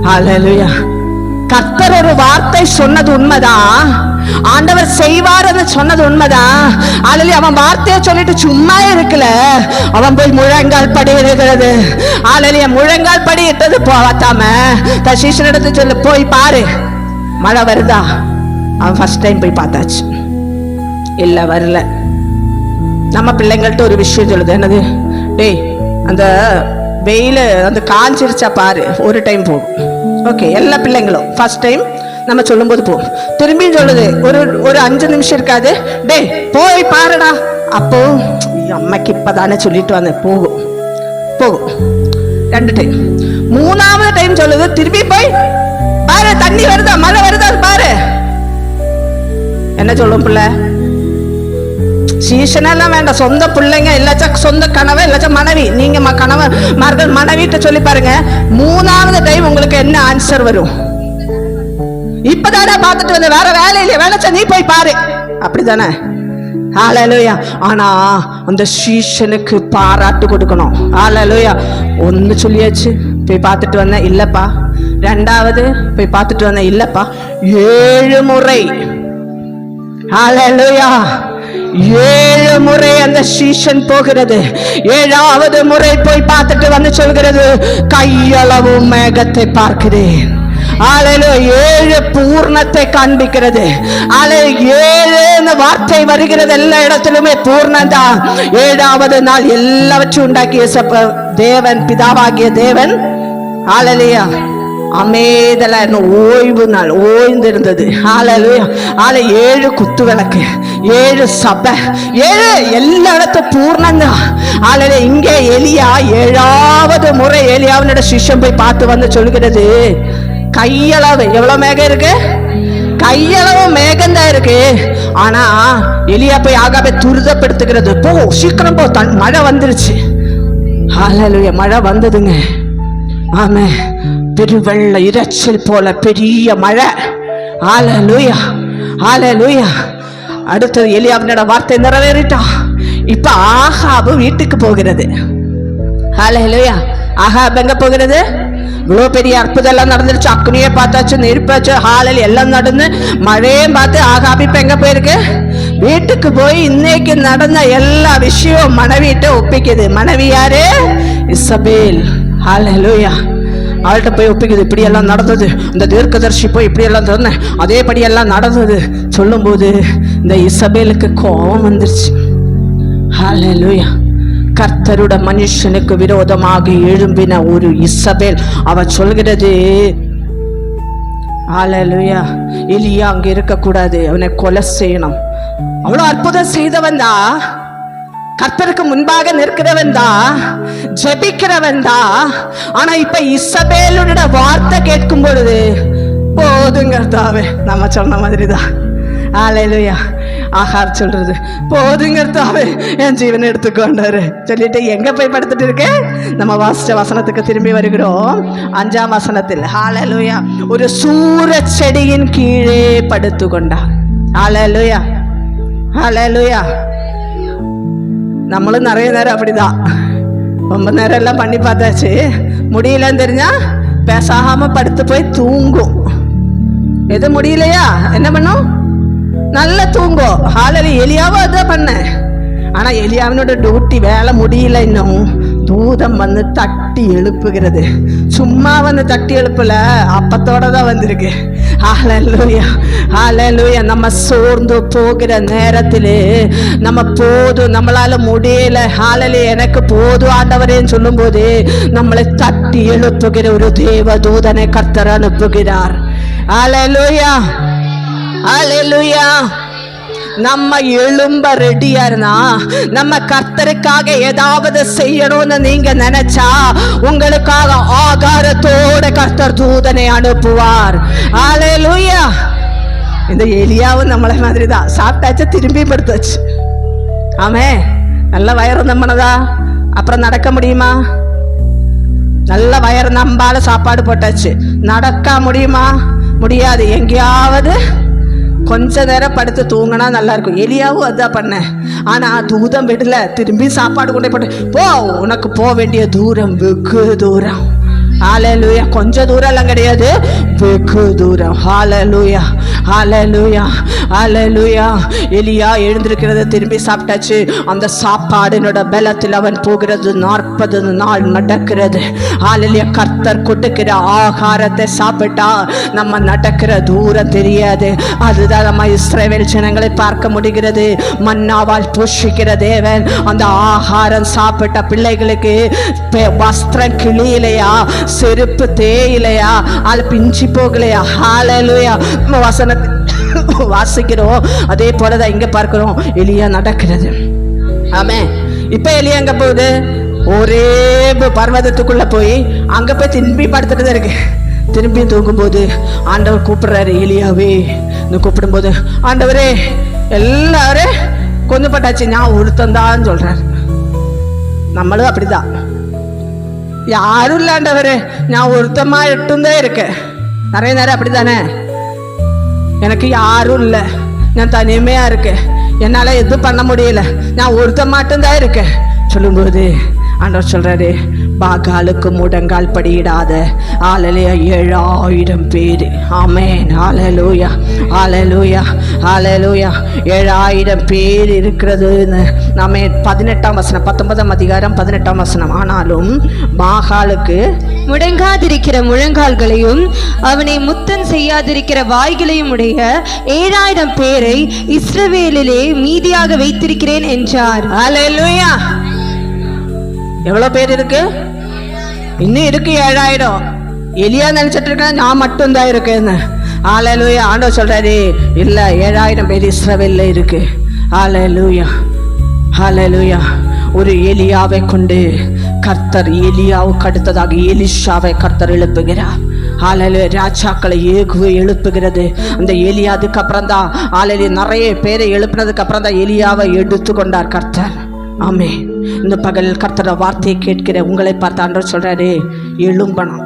ஹalleluya. கர்த்தர் ஒரு வார்த்தை சொன்னது உண்மைதான், ஆண்டவர் செய்வார்னு சொன்னது உண்மைதான். ஹalleluya. அவன் வார்த்தையை சொல்லிட்டு சும்மா இருக்கல, அவன் போய் முழங்கால் படி இருக்கிறது. ஹalleluya. முழங்கால் படி இட்டது போவாத்தாம தன் சீஷன் எடுத்து சொல்லு, போய் பாரு மழை வருதா. அவன் ஃபர்ஸ்ட் டைம் போய் பார்த்தாச்சு, இல்ல வரல. நம்ம பிள்ளைங்கள்ட்ட ஒரு விஷயம் சொல்லுது, என்னது, டேய் அந்த வெயில் அந்த காஞ்சிருச்சா பாரு, ஒரு டைம் போகும். ஓகே, எல்லா பிள்ளைங்களும் ஃபர்ஸ்ட் டைம் நம்ம சொல்லும் போது போகும். திரும்பியும் சொல்லுது, ஒரு 5 நிமிஷம் இருக்காது, டேய் போய் பாருடா. அப்போ அம்மைக்கு இப்பதானே சொல்லிட்டு வந்தேன், போகும் 2 டைம். 3வது டைம் சொல்லுது, திரும்பி போய் பாரு, தண்ணி வருதா, மழை வருதா பாரு. என்ன சொல்லும் பிள்ளை? சீசனெல்லாம் வேண்டாம், சொந்த பிள்ளைங்க இல்லாச்சா சொந்த கணவன் இல்லாச்சா மனைவி, நீங்க கணவன் மர்கள் மனைவிட்ட சொல்லி பாருங்க, 3வது டைம் உங்களுக்கு என்ன ஆன்சர் வரும்? இப்பதானே பார்த்துட்டு வந்து, வேற வேலை இல்லையா, வேலைச்சா நீ போய் பாரு, அப்படித்தானே? ஹalleluya. ஆனா அந்த சீசனுக்கு பாராட்டு கொடுக்கணும். ஹalleluya. 1 சொல்லியாச்சு, போய் பார்த்துட்டு வந்தேன், இல்லப்பா. 2வது போய் பார்த்துட்டு வந்தேன், இல்லப்பா. 7 முறை. ஹalleluya. 7 முறை அந்த சீசன் போகிறது. 7வது முறை போய் பார்த்துட்டு வந்து சொல்கிறது, கையளவு மேகத்தை பார்க்கிறேன். ஹalleluya. 7 பூர்ணத்தை காண்பிக்கிறது. ஹalleluya. 7 வார்த்தை வருகிறது, எல்லா இடத்திலுமே பூர்ணம்தான். 7வது நாள் எல்லாவற்றையும் உண்டாக்கிய தேவன், பிதாவாகிய தேவன் ஹalleluya அமைதல ஓய்வு நாள், ஓய்ந்திருந்தது. ஹalleluya. 7 குத்து விளக்கு, 7 சபை, 7 எல்லா இடத்தும் பூர்ணம்தான். ஹalleluya. இங்கே எலியா 7வது முறை எலியாவினோட சிஷ்யம் போய் பார்த்து வந்து சொல்கிறது, கையளவு எவ்வளவு மேகம் இருக்கு? கையளவு மேகம்தான் இருக்கு. ஆனா எலியா போய் ஆகாபை துரிதப்படுத்துகிறது, போ சீக்கிரம் போ, மழை வந்துருச்சு. ஹalleluya. மழை வந்ததுங்க. ஆமே, பெருவெள்ள இரைச்சல் போல பெரிய மழை. ஹalleluya, ஹalleluya. அடுத்தது எலியாவினோட வார்த்தை நிறைவேறிட்டா. இப்ப ஆகாபு வீட்டுக்கு போகிறது. ஹalleluya. ஆகாபு எங்க போகிறது? இவ்வளோ பெரிய அற்புதம் எல்லாம் நடந்துருச்சு, அக்னியே பார்த்தாச்சு, நெருப்பாச்சு, ஹalleluya எல்லாம் நடந்து மழையும் பார்த்து ஆகாபு இப்ப எங்க போயிருக்கு? வீட்டுக்கு போய் இன்னைக்கு நடந்த எல்லா விஷயம் மனைவிட்ட ஒப்பிக்குது. மனைவி யாரு? இசபேல். ஹalleluya. அவள்கிட்ட போய் ஒப்பிக்குது, இப்படி எல்லாம் நடந்தது, இந்த தீர்க்கதரிசி போய் இப்படி எல்லாம் சொன்னேன், அதேபடி எல்லாம் நடந்தது சொல்லும் போது இந்த இசபேலுக்கு கோபம் வந்துருச்சு. ஹalleluya. கர்த்தருட மனுஷனுக்கு விரோதமாக எழும்பின ஒரு இசபேல். அவ சொல்கிறது, ஹல்லேலூயா, எலியா அங்க இருக்க கூடாது, அவனை கொலை செய்யணும். அவ்வளவு அற்புதம் செய்தவன் தான், கர்த்தருக்கு முன்பாக நிற்கிறவன் தான், ஜெபிக்கிறவன் தான். ஆனா இப்ப இசபேலுடைய வார்த்தை கேட்கும் பொழுது போதுங்கிறதாவே, நம்ம சொன்ன மாதிரிதான். ஹல்லேலூயா. ஆகார் சொல்றது, போதுங்கிறதாவே என் ஜீவனை எடுத்துக்கொண்டாரு சொல்லிட்டு எங்க போய் படுத்துட்டு இருக்கேன்? நம்ம வாசிச்ச வசனத்துக்கு திரும்பி வருகிறோம். 5ஆம் வசனத்தில், ஹல்லேலூயா, ஒரு சூர செடியின் கீழே படுத்து கொண்டார். ஹல்லேலூயா, ஹல்லேலூயா. நம்மளும் நிறைய நேரம் அப்படிதான், ரொம்ப நேரம் எல்லாம் பண்ணி பார்த்தாச்சு, முடியலன்னு தெரிஞ்சா பேசாம படுத்து போய் தூங்கும். எது முடியலையா என்ன பண்ணும்? நல்லா தூங்கும். ஹல்லேலூயா. எலியாவும் அதான் பண்ண. ஆனா எலியாவினோட டியூட்டி வேலை முடியல. இன்னும் தூதம் வந்து தட்டி எழுப்புகிறது. சும்மா வந்து தட்டி எழுப்பல, அப்பத்தோட தான் வந்திருக்கு. ஹல்லேலூயா, ஹல்லேலூயா. நம்ம சோர்ந்து போகிற நேரத்திலே நம்ம போதும், நம்மளால முடியல, ஹல்லேலூயா, எனக்கு போதும் ஆண்டவரேன்னு சொல்லும் போது நம்மளை தட்டி எழுப்புகிற ஒரு தேவ தூதனை கர்த்தர் அனுப்புகிறார். ஹல்லேலூயா, ஹல்லேலூயா. நம்ம எழும்ப ரெடியா இருந்தா, நம்ம கர்த்தருக்காக ஏதாவது செய்யணும்னு நீங்க நினைச்சா, உங்களுக்காக ஆகாரத்தோட கர்த்தர் தூதனை அனுப்புவார். ஹல்லேலூயா. இந்த எலியாவும் நம்மள மாதிரி தான், சாப்பிட்டாச்சு திரும்பி படுத்தாச்சு. ஆமே, நல்ல வயிறு நம்பினதா அப்புறம் நடக்க முடியுமா? நல்ல வயிறு நம்பால சாப்பாடு போட்டாச்சு, நடக்க முடியுமா? முடியாது. எங்கேயாவது கொஞ்ச நேரம் படுத்து தூங்கினா நல்லா இருக்கும். எலியாவும் அதான் பண்ண. ஆனா தூதம் விடல, திரும்பி சாப்பாடு கொண்டே போட்டு, போ, உனக்கு போக வேண்டிய தூரம் வெகு தூரம். ஹல்லேலூயா. கொஞ்ச தூரம் எல்லாம் கிடையாது, வெகு தூரம். ஹல்லேலூயா, ஹல்லேலூயா, ஹல்லேலூயா. எலியா எழுந்திருக்கிறது, திரும்பி சாப்பிட்டாச்சு. அந்த சாப்பாடினோட பலத்தில் அவன் போகிறது 40 நாள் நடக்கிறது. ஹல்லேலூயா. கர்த்தர் கொடுக்கிற ஆகாரத்தை சாப்பிட்டா நம்ம நடக்கிற தூரம் தெரியாது. அதுதான் நம்ம இஸ்ரவேல் ஜனங்களை பார்க்க முடிகிறது. மன்னாவால் போஷிக்கிற தேவன் அந்த ஆகாரம் சாப்பிட்ட பிள்ளைகளுக்கு வஸ்திரம் கிளியிலையா, செருப்பு தேயிலையா, அது பிஞ்சி போகலையா? ஹல்லேலூயா. வசனத்தை வாசிக்கிறோம், அதே போலதான் இங்க பார்க்கிறோம். எலியா நடக்கிறது. ஆமே. இப்ப எலியா எங்க போகுது? ஒரே பர்வதத்துக்குள்ள போய் அங்க போய் திரும்பி படுத்துட்டு இருக்கு. திரும்பி தூங்கும்போது ஆண்டவர் கூப்பிடுறாரு, எலியாவே. கூப்பிடும்போது, ஆண்டவரே எல்லாரும் கொண்டுபட்டாச்சு, நான் ஒருத்தந்தான் சொல்றாரு. நம்மளும் அப்படிதான், யாரும் இல்ல ஆண்டவரே, நான் ஒருத்தமா எட்டும்தான் இருக்கேன். நிறைய நேரம் அப்படித்தானே, எனக்கு யாரும் இல்லை, நான் தனிமையா இருக்கேன், என்னால எதுவும் பண்ண முடியல, நான் ஒருத்த மட்டும்தான் இருக்கேன் சொல்லும்போது ஆண்டவர் சொல்றாரு, பாகாலுக்கு முடங்கால் படியிடாத ஹல்லேலூயா 7000 பேர். ஆமென். ஹல்லேலூயா, ஹல்லேலூயா, ஹல்லேலூயா. 7000 பேர் இருக்கிறதுன்னு நாம 18ஆம் வசனம், 19ஆம் அதிகாரம் 18ஆம் வசனம். ஆனாலும் பாகாலுக்கு முடங்காதிருக்கிற முழங்கால்களையும் அவனை முத்தம் செய்யாதிருக்கிற வாய்களையும் உடைய 7000 பேரை இஸ்ரவேலிலே மீதியாக வைத்திருக்கிறேன் என்றார். ஹல்லேலூயா. எவ்வளவு பேர் இருக்கு? இன்னும் இருக்கு 7000. எலியா நினைச்சிட்டு இருக்க நான் மட்டும்தான் இருக்கேன்னு. ஹல்லேலூயா. ஆண்டவர் சொல்றாரு, இல்ல, 7000 பேர் இஸ்ரவேல்ல இருக்கு. ஹல்லேலூயா, ஹல்லேலூயா. ஒரு எலியாவை கொண்டு கர்த்தர் எலியாவுக்கு அடுத்ததாக எலிஷாவை கர்த்தர் எழுப்புகிறார். ஹல்லேலூயா. ராஜாக்களை எழுப்புகிறது அந்த எலியா. அதுக்கப்புறம் தான் ஹல்லேலூயா நிறைய பேரை எழுப்பினதுக்கு அப்புறம் தான் எலியாவை எடுத்து கொண்டார் கர்த்தர். ஆமே. இந்த பகல் கர்த்தர வார்த்தையை கேட்கிற உங்களை பார்த்து ஆண்டவர் சொல்றாரு, எழும்பணும்,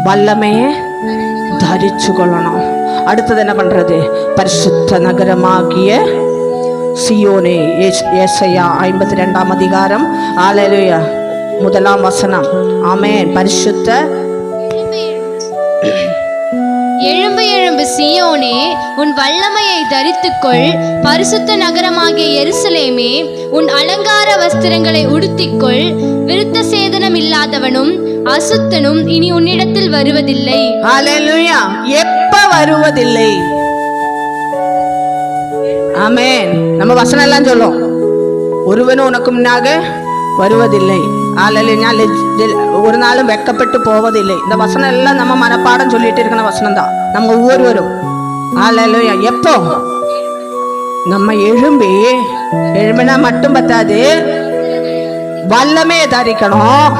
வல்லமையே தரிச்சு கொள்ளணும். அடுத்தது என்ன பண்றது? பரிசுத்த நகரமாகிய சியோனே. ஏசாயா 52ஆம் அதிகாரம் ஹல்லேலூயா 1ஆம் வசனம். ஆமென். பரிசுத்த எழும்பு எழும்பு சீயோனே, உன் வல்லமையை தரித்துக்கொள். பரிசுத்த நகரமாகிய எருசலேமே, உன் அலங்கார வஸ்திரங்களை உடுத்திக்கொள். விருத்த சேதனம் இல்லாதவனும் அசுத்தனும் இனி உன்னிடத்தில் வருவதில்லை. ஹல்லேலூயா. எப்ப வருவதில்லை? ஆமென். நம்ம வசனம் எல்லாம் சொல்லும், ஒருவனும் உனக்கு முன்னாக வருவதில்லை. நான் ஒரு நாளும் வெட்கப்பட்டு போவதில்லை. இந்த வசனம் எல்லாம் நம்ம மனப்பாடம் சொல்லிட்டு இருக்கிற வசனம் தான் நம்ம ஒவ்வொருவரும். அல்லேலூயா. எப்போ நம்ம எழும்பினா மட்டும் பத்தாது, வல்லமே தரிக்கணும்.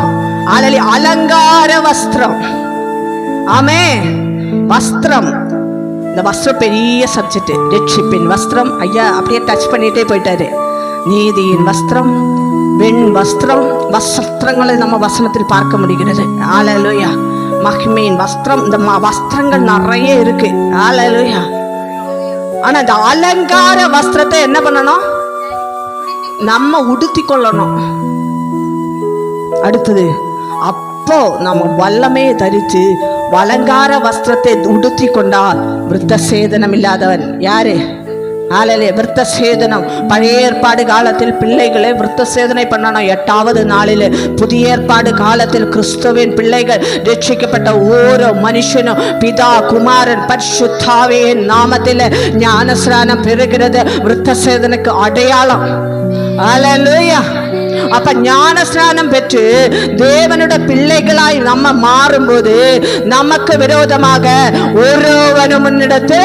அலங்கார வஸ்திரம். ஆமே, வஸ்திரம். இந்த வஸ்திரம் பெரிய சப்ஜெக்ட். ரட்சிப்பின் வஸ்திரம், ஐயா அப்படியே டச் பண்ணிட்டே போயிட்டாரு. நீதியின் வஸ்திரம், வெண் வஸ்திரம், வஸ்திரங்களை நம்ம வசனத்தில் பார்க்க முடிகிறது. அல்லேலூயா. மகிமையின் வஸ்திரம். இந்த வஸ்திரங்கள் நிறைய இருக்கு. அல்லேலூயா. ஆனா இந்த அலங்கார வஸ்திரத்தை என்ன பண்ணணும்? நம்ம உடுத்தி கொள்ளணும். அடுத்தது, அப்போ நம்ம வல்லமே தரித்து அலங்கார வஸ்திரத்தை உடுத்தி கொண்டால் விருத்த சேதனம் இல்லாதவன் யாரு? ஆளலே விருத்த சேதனம். பழைய ஏற்பாடு காலத்தில் பிள்ளைகளை விருத்த சேதனை பண்ணணும் 8வது நாளில். புதிய ஏற்பாடு காலத்தில் கிறிஸ்துவின் பிள்ளைகள் ரட்சிக்கப்பட்ட ஒவ்வொரு மனுஷனும் பிதா குமாரன் பரிசுத்தாவியின் நாமத்தில் ஞானஸ்நானம் பெறுகிறது. விருத்த சேதனுக்கு அடையாளம். அல்லேலூயா. அப்ப ஞானஸ்நானம் பெற்று தேவனுடைய பிள்ளைகளாய் நம்ம மாறும்போது நமக்கு விரோதமாக ஒருவனும் முன்னிடத்து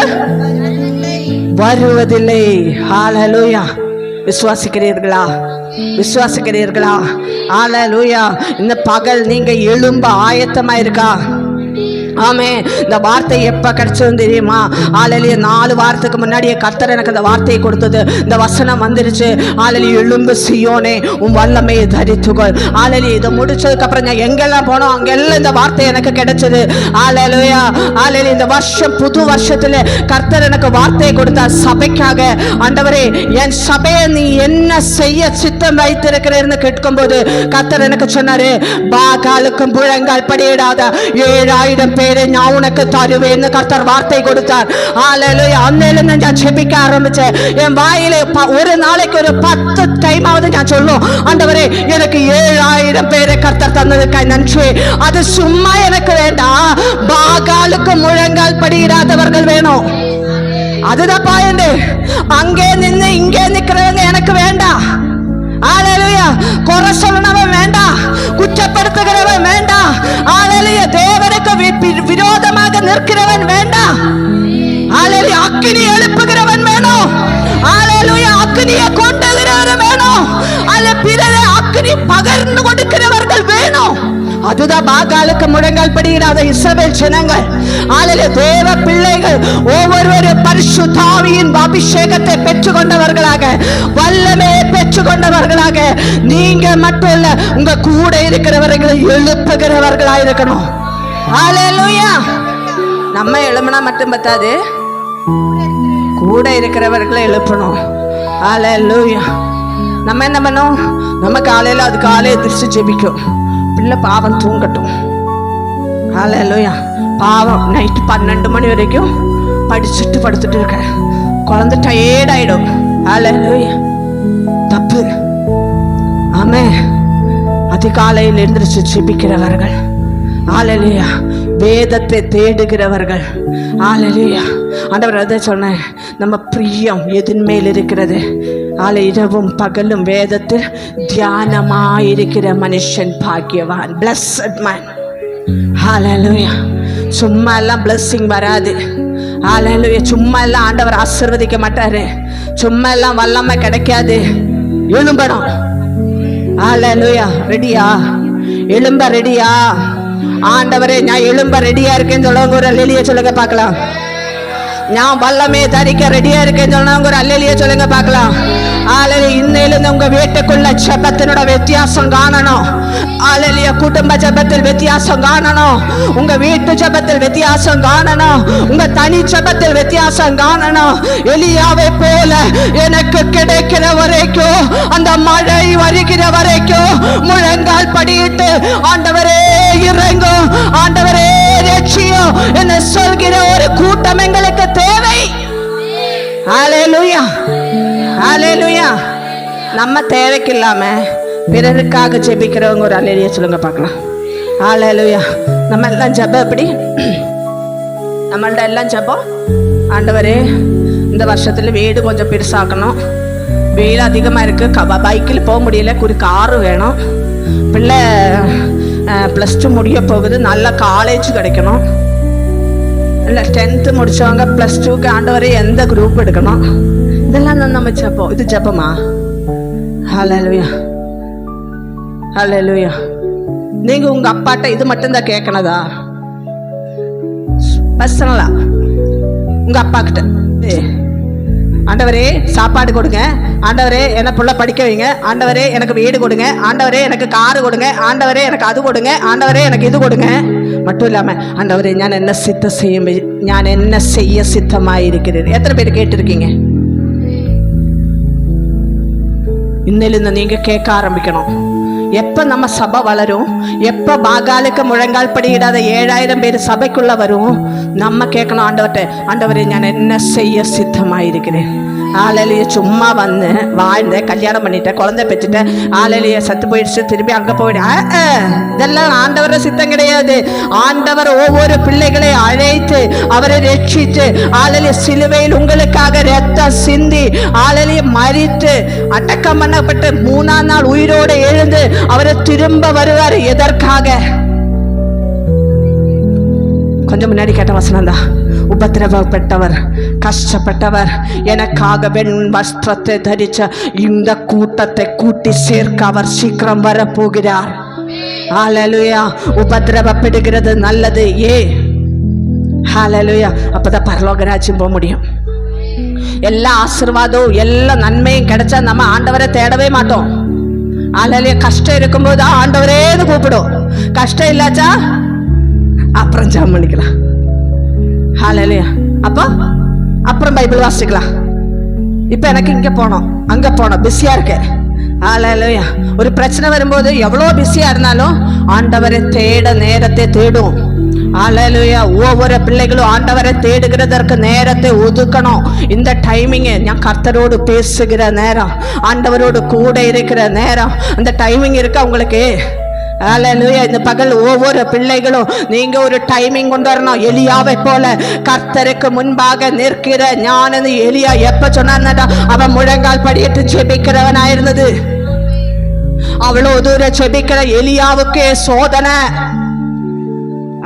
வருவதில்லை. ஹல்லேலூயா. விசுவாசிக்கிறீர்களா? விசுவாசிக்கிறீர்களா? ஹல்லேலூயா. இந்த பகல் நீங்க எழும்ப ஆயத்தமா இருக்கா? ஆமே. இந்த வார்த்தை எப்ப கிடைச்சது தெரியுமா? ஆலையிலேயே 4 வாரத்துக்கு முன்னாடியே கர்த்தர் எனக்கு அந்த வார்த்தையை கொடுத்தது. இந்த வசனம் வந்துருச்சு. ஆலையிலே எழும்பு சீயோனே, உன் வல்லமையை தரித்துக்கொள். ஆலையிலே இதை முடிச்சதுக்கு அப்புறம் நான் எங்கெல்லாம் போனோம் அங்கெல்லாம் இந்த வார்த்தை எனக்கு கிடைச்சது. ஆலையிலூயா. ஆலையிலே இந்த வருஷம் புது வருஷத்துல கர்த்தர் எனக்கு வார்த்தையை கொடுத்தார் சபைக்காக. ஆண்டவரே, என் சபையை நீ என்ன செய்ய சித்தம் வைத்திருக்கிறேன்னு கேட்கும்போது கர்த்தர் எனக்கு சொன்னாரு, பாகாலுக்கும் முழங்கால் படியிடாத 7000 பேரை நான் உனக்கு தருவேன்னு கர்த்தர் வார்த்தை கொடுத்தார். அல்லேலூயா. அன்னையிலிருந்து நான் ஜெபிக்க ஆரம்பிச்சேன். என் வாயிலே ஒரு நாளைக்கு ஒரு 10 டைமாவது நான் சொல்லும், ஆண்டவரே எனக்கு 7000 பேரை கர்த்தர் தந்ததுக்காய் நன்றி. அது சும்மா எனக்கு வேண்டாம், பாகாலுக்கு முழங்கால் படியிடாதவர்கள் வேணும். அதுதான் பாயண்டு. அங்கே நின்று இங்கே நிக்கிறவங்க எனக்கு வேண்டாம். அல்லேலூயா. குறை சொல்லனவன் வேண்டாம், குற்றப்படுத்துகிறவன் வேண்டாம். அல்லேலூயா. தேவனுக்கு விரோதமாக நிற்கிறவன் வேண்டாம். அல்லேலூயா. அக்கினி எழுப்புகிறவன் வேணும். அல்லேலூயா. அக்கினியை கொண்டுகிறவன் வேணும். அல்ல பிறரை அக்கினி பகர்ந்து கொடுக்கிறவர்கள் வேணும். அதுதான் பாகாலுக்கு முழங்கால் படியிடாத இஸ்ரவேல் ஜனங்கள். ஆளலே தேவ பிள்ளைகள் ஒவ்வொருவரும் பரிசுத்த ஆவியின் அபிஷேகத்தை பெற்றுக்கொண்டவர்களாக, வல்லமே பெற்றுக்கொண்டவர்களாக, நீங்க மட்டும் இல்ல உங்க கூட இருக்கிறவர்களை எழுப்புகிறவர்களாக இருக்கணும். ஹல்லேலூயா. நம்ம எழுப்பினா மட்டும் பத்தாது, கூட இருக்கிறவர்களை எழுப்பணும். ஹல்லேலூயா. நம்ம என்ன பண்ணோம்? நம்ம காலையில அது காலையை எதிர்த்து ஜெபிக்கும். பிள்ளை பாவம் தூங்கட்டும். ஹல்லேலூயா. பாவம் நைட்டு 12 மணி வரைக்கும் படிச்சுட்டு படுத்துட்டு இருக்க குழந்தை டயர்ட் ஆயிடும். ஹல்லேலூயா. தப்பு. ஆமே. அதிகாலையில் எழுந்திரிச்சு ஜெபிக்கிறவர்கள், ஹல்லேலூயா, வேதத்தை தேடுகிறவர்கள், ஹல்லேலூயா. ஆண்டவர் அதை சொன்னேன், நம்ம பிரியம் எதின் மேல் இருக்கிறது. இரவும் பகலும் வேதத்தில் தியானமாயிருக்கிற மனுஷன் பாக்கியவான். Blessed man. Hallelujah. சும்மா எல்லாம் blessing வராது. Hallelujah. சும்மா எல்லாம் ஆண்டவர் ஆசீர்வதிக்க மாட்டாரு. சும்மா எல்லாம் வல்லமை கிடைக்காது. எழும்பணும். Hallelujah. ரெடியா? எழும்ப ரெடியா? ஆண்டவரே நான் எழும்ப ரெடியா இருக்கேன்னு சொல்லுவாங்க. ஒரு அல்லேலூயா சொல்லுங்க பார்க்கலாம். நான் வல்லமே தரிக்க ரெடியா இருக்கேன்னு சொன்னவங்க ஒரு அல்லேலூயா சொல்லுங்க பார்க்கலாம். இன்னையிலிருந்து உங்க வீட்டுக்குள்ள ஜெபத்தினோட வித்தியாசம் காணணும். அல்லேலூயா. குடும்ப ஜெபத்தில் வித்தியாசம் காணணும். உங்க வீட்டு ஜெபத்தில் வித்தியாசம் காணணும். உங்க தனி ஜெபத்தில் வித்தியாசம் காணணும். எலியாவை போல எனக்கு கிடைக்கிற வரைக்கும், அந்த மழை வருகிற வரைக்கும் முழங்கால் படியிட்டு ஆண்டவரே இறங்கும், ஆண்டவரே ரட்சியும் என்ன சொல்கிற ஒரு கூட்டம் எங்களுக்கு தேவை. ஹல்லேலூயா. ஹல்லேலூயா. நம்ம தேவைக்கு இல்லாம பிறருக்காக ஜெபிக்கிறவங்க ஒரு அல்லேலூயா சொல்லுங்க பார்க்கலாம். ஹல்லேலூயா. நம்ம எல்லாம் ஜெபம் எப்படி? நம்மள்ட்ட எல்லாம் ஜெபம், ஆண்டவரே இந்த வருஷத்துல வீடு கொஞ்சம் பெருசாக்கணும், வெயில் அதிகமாக இருக்குது, பைக்கில் போக முடியல, ஒரு காரு வேணும். பிள்ளை +2 முடிய போகுது, நல்ல காலேஜ் கிடைக்கணும். இல்லை 10th முடிச்சவங்க +2க்கு ஆண்டவரே எந்த குரூப் எடுக்கணும். இதெல்லாம் தான் நம்ம ஜெபம். இது ஜெபமா? ஹல்லேலூயா, ஹல்லேலூயா. நீங்க உங்க அப்பாட்ட இது மட்டும்தான் கேட்கணதா? பர்சனலா உங்க அப்பா கிட்ட, ஆண்டவரே சாப்பாடு கொடுங்க, ஆண்டவரே என்ன புள்ள படிக்க வைங்க, ஆண்டவரே எனக்கு வீடு கொடுங்க, ஆண்டவரே எனக்கு காரு கொடுங்க, ஆண்டவரே எனக்கு அது கொடுங்க, ஆண்டவரே எனக்கு இது கொடுங்க. மட்டும் இல்லாம ஆண்டவரே ഞാൻ என்ன செய்ய சித்தமாயிருக்கிறேன். எத்தனை பேர் கேட்டிருக்கீங்க? இன்னிலிருந்து நீங்க கேட்க ஆரம்பிக்கணும். எப்ப நம்ம சபை வளரும், எப்ப பாகாலுக்கு முழங்கால் படியிடாத 7000 பேர் சபைக்குள்ள வரும், நம்ம கேட்கணும் ஆண்டவர்கிட்ட, ஆண்டவரே நான் என்ன செய்ய சித்தமாயிருக்கிறேன். ஆலையிலேயே சும்மா வந்து வாழ்ந்த, கல்யாணம் பண்ணிட்டேன், குழந்தை பெற்றுட்டேன், ஆலையிலேயே சத்து போயிடுச்சு, திரும்பி அங்கே போயிடு. இதெல்லாம் ஆண்டவர சித்தம் கிடையாது. ஆண்டவர் ஒவ்வொரு பிள்ளைகளை அழைத்து அவரை ரட்சித்து ஆலையிலே சிலுவையில் உங்களுக்காக ரத்தம் சிந்தி ஆலையிலேயே மரித்து அடக்கம் பண்ணப்பட்டு 3ஆம் நாள் உயிரோடு எழுந்து அவரை திரும்ப வருவார். எதற்காக? கொஞ்சம் முன்னாடி கேட்ட வசனம் தான். உபத்திரவப்பட்டவர், கஷ்டப்பட்டவர், எனக்காக வெண் வஸ்திரத்தை தரிச்ச இந்த கூட்டத்தை கூட்டி சேர்க்க அவர் சீக்கிரம் வர போகிறார். ஹல்லேலூயா. உபத்திரவப்படுகிறது நல்லது. ஹல்லேலூயா. அப்பதான் பரலோக ராஜ்யம் போக முடியும். எல்லா ஆசீர்வாதம் எல்லா நன்மையும் கிடைச்சா நம்ம ஆண்டவரை தேடவே மாட்டோம். ஹல்லேலூயா. கஷ்டம் இருக்கும்போது ஆண்டவரேன்னு கூப்பிடும். கஷ்டம் இல்லாச்சா அப்புறம் ஜெபம் பண்ணிக்கலாம். ஹல்லேலூயா. அப்புறம் பைபிள் வாசிக்கலாம். இப்ப எனக்கு இங்க போனோம் அங்க போனோம், பிஸியா இருக்கேன். ஹல்லேலூயா. ஒரு பிரச்சனை வரும்போது எவ்வளவு பிஸியா இருந்தாலும் ஆண்டவரை தேட நேரத்தை தேடும். ஹல்லேலூயா. ஒவ்வொரு பிள்ளைகளும் ஆண்டவரை தேடுகிறதற்கு நேரத்தை ஒதுக்கணும். இந்த டைமிங் நான் கர்த்தரோடு பேசுகிற நேரம், ஆண்டவரோடு கூட இருக்கிற நேரம், அந்த டைமிங் இருக்கா உங்களுக்கு? ஹல்லேலூயா. இந்த பகல் ஒவ்வொரு பிள்ளைகளும் நீங்க ஒரு டைமிங் கொண்டு வரணும். எலியாவை போல கர்த்தருக்கு முன்பாக நிற்கிற ஞான எலியா எப்ப சொன்னார்னா அவன் முழங்கால் படியிட்டு ஜெபிக்கிறவனாயிருந்தது. அவ்வளோ தூரம் ஜெபிக்கிற எலியாவுக்கு சோதனை.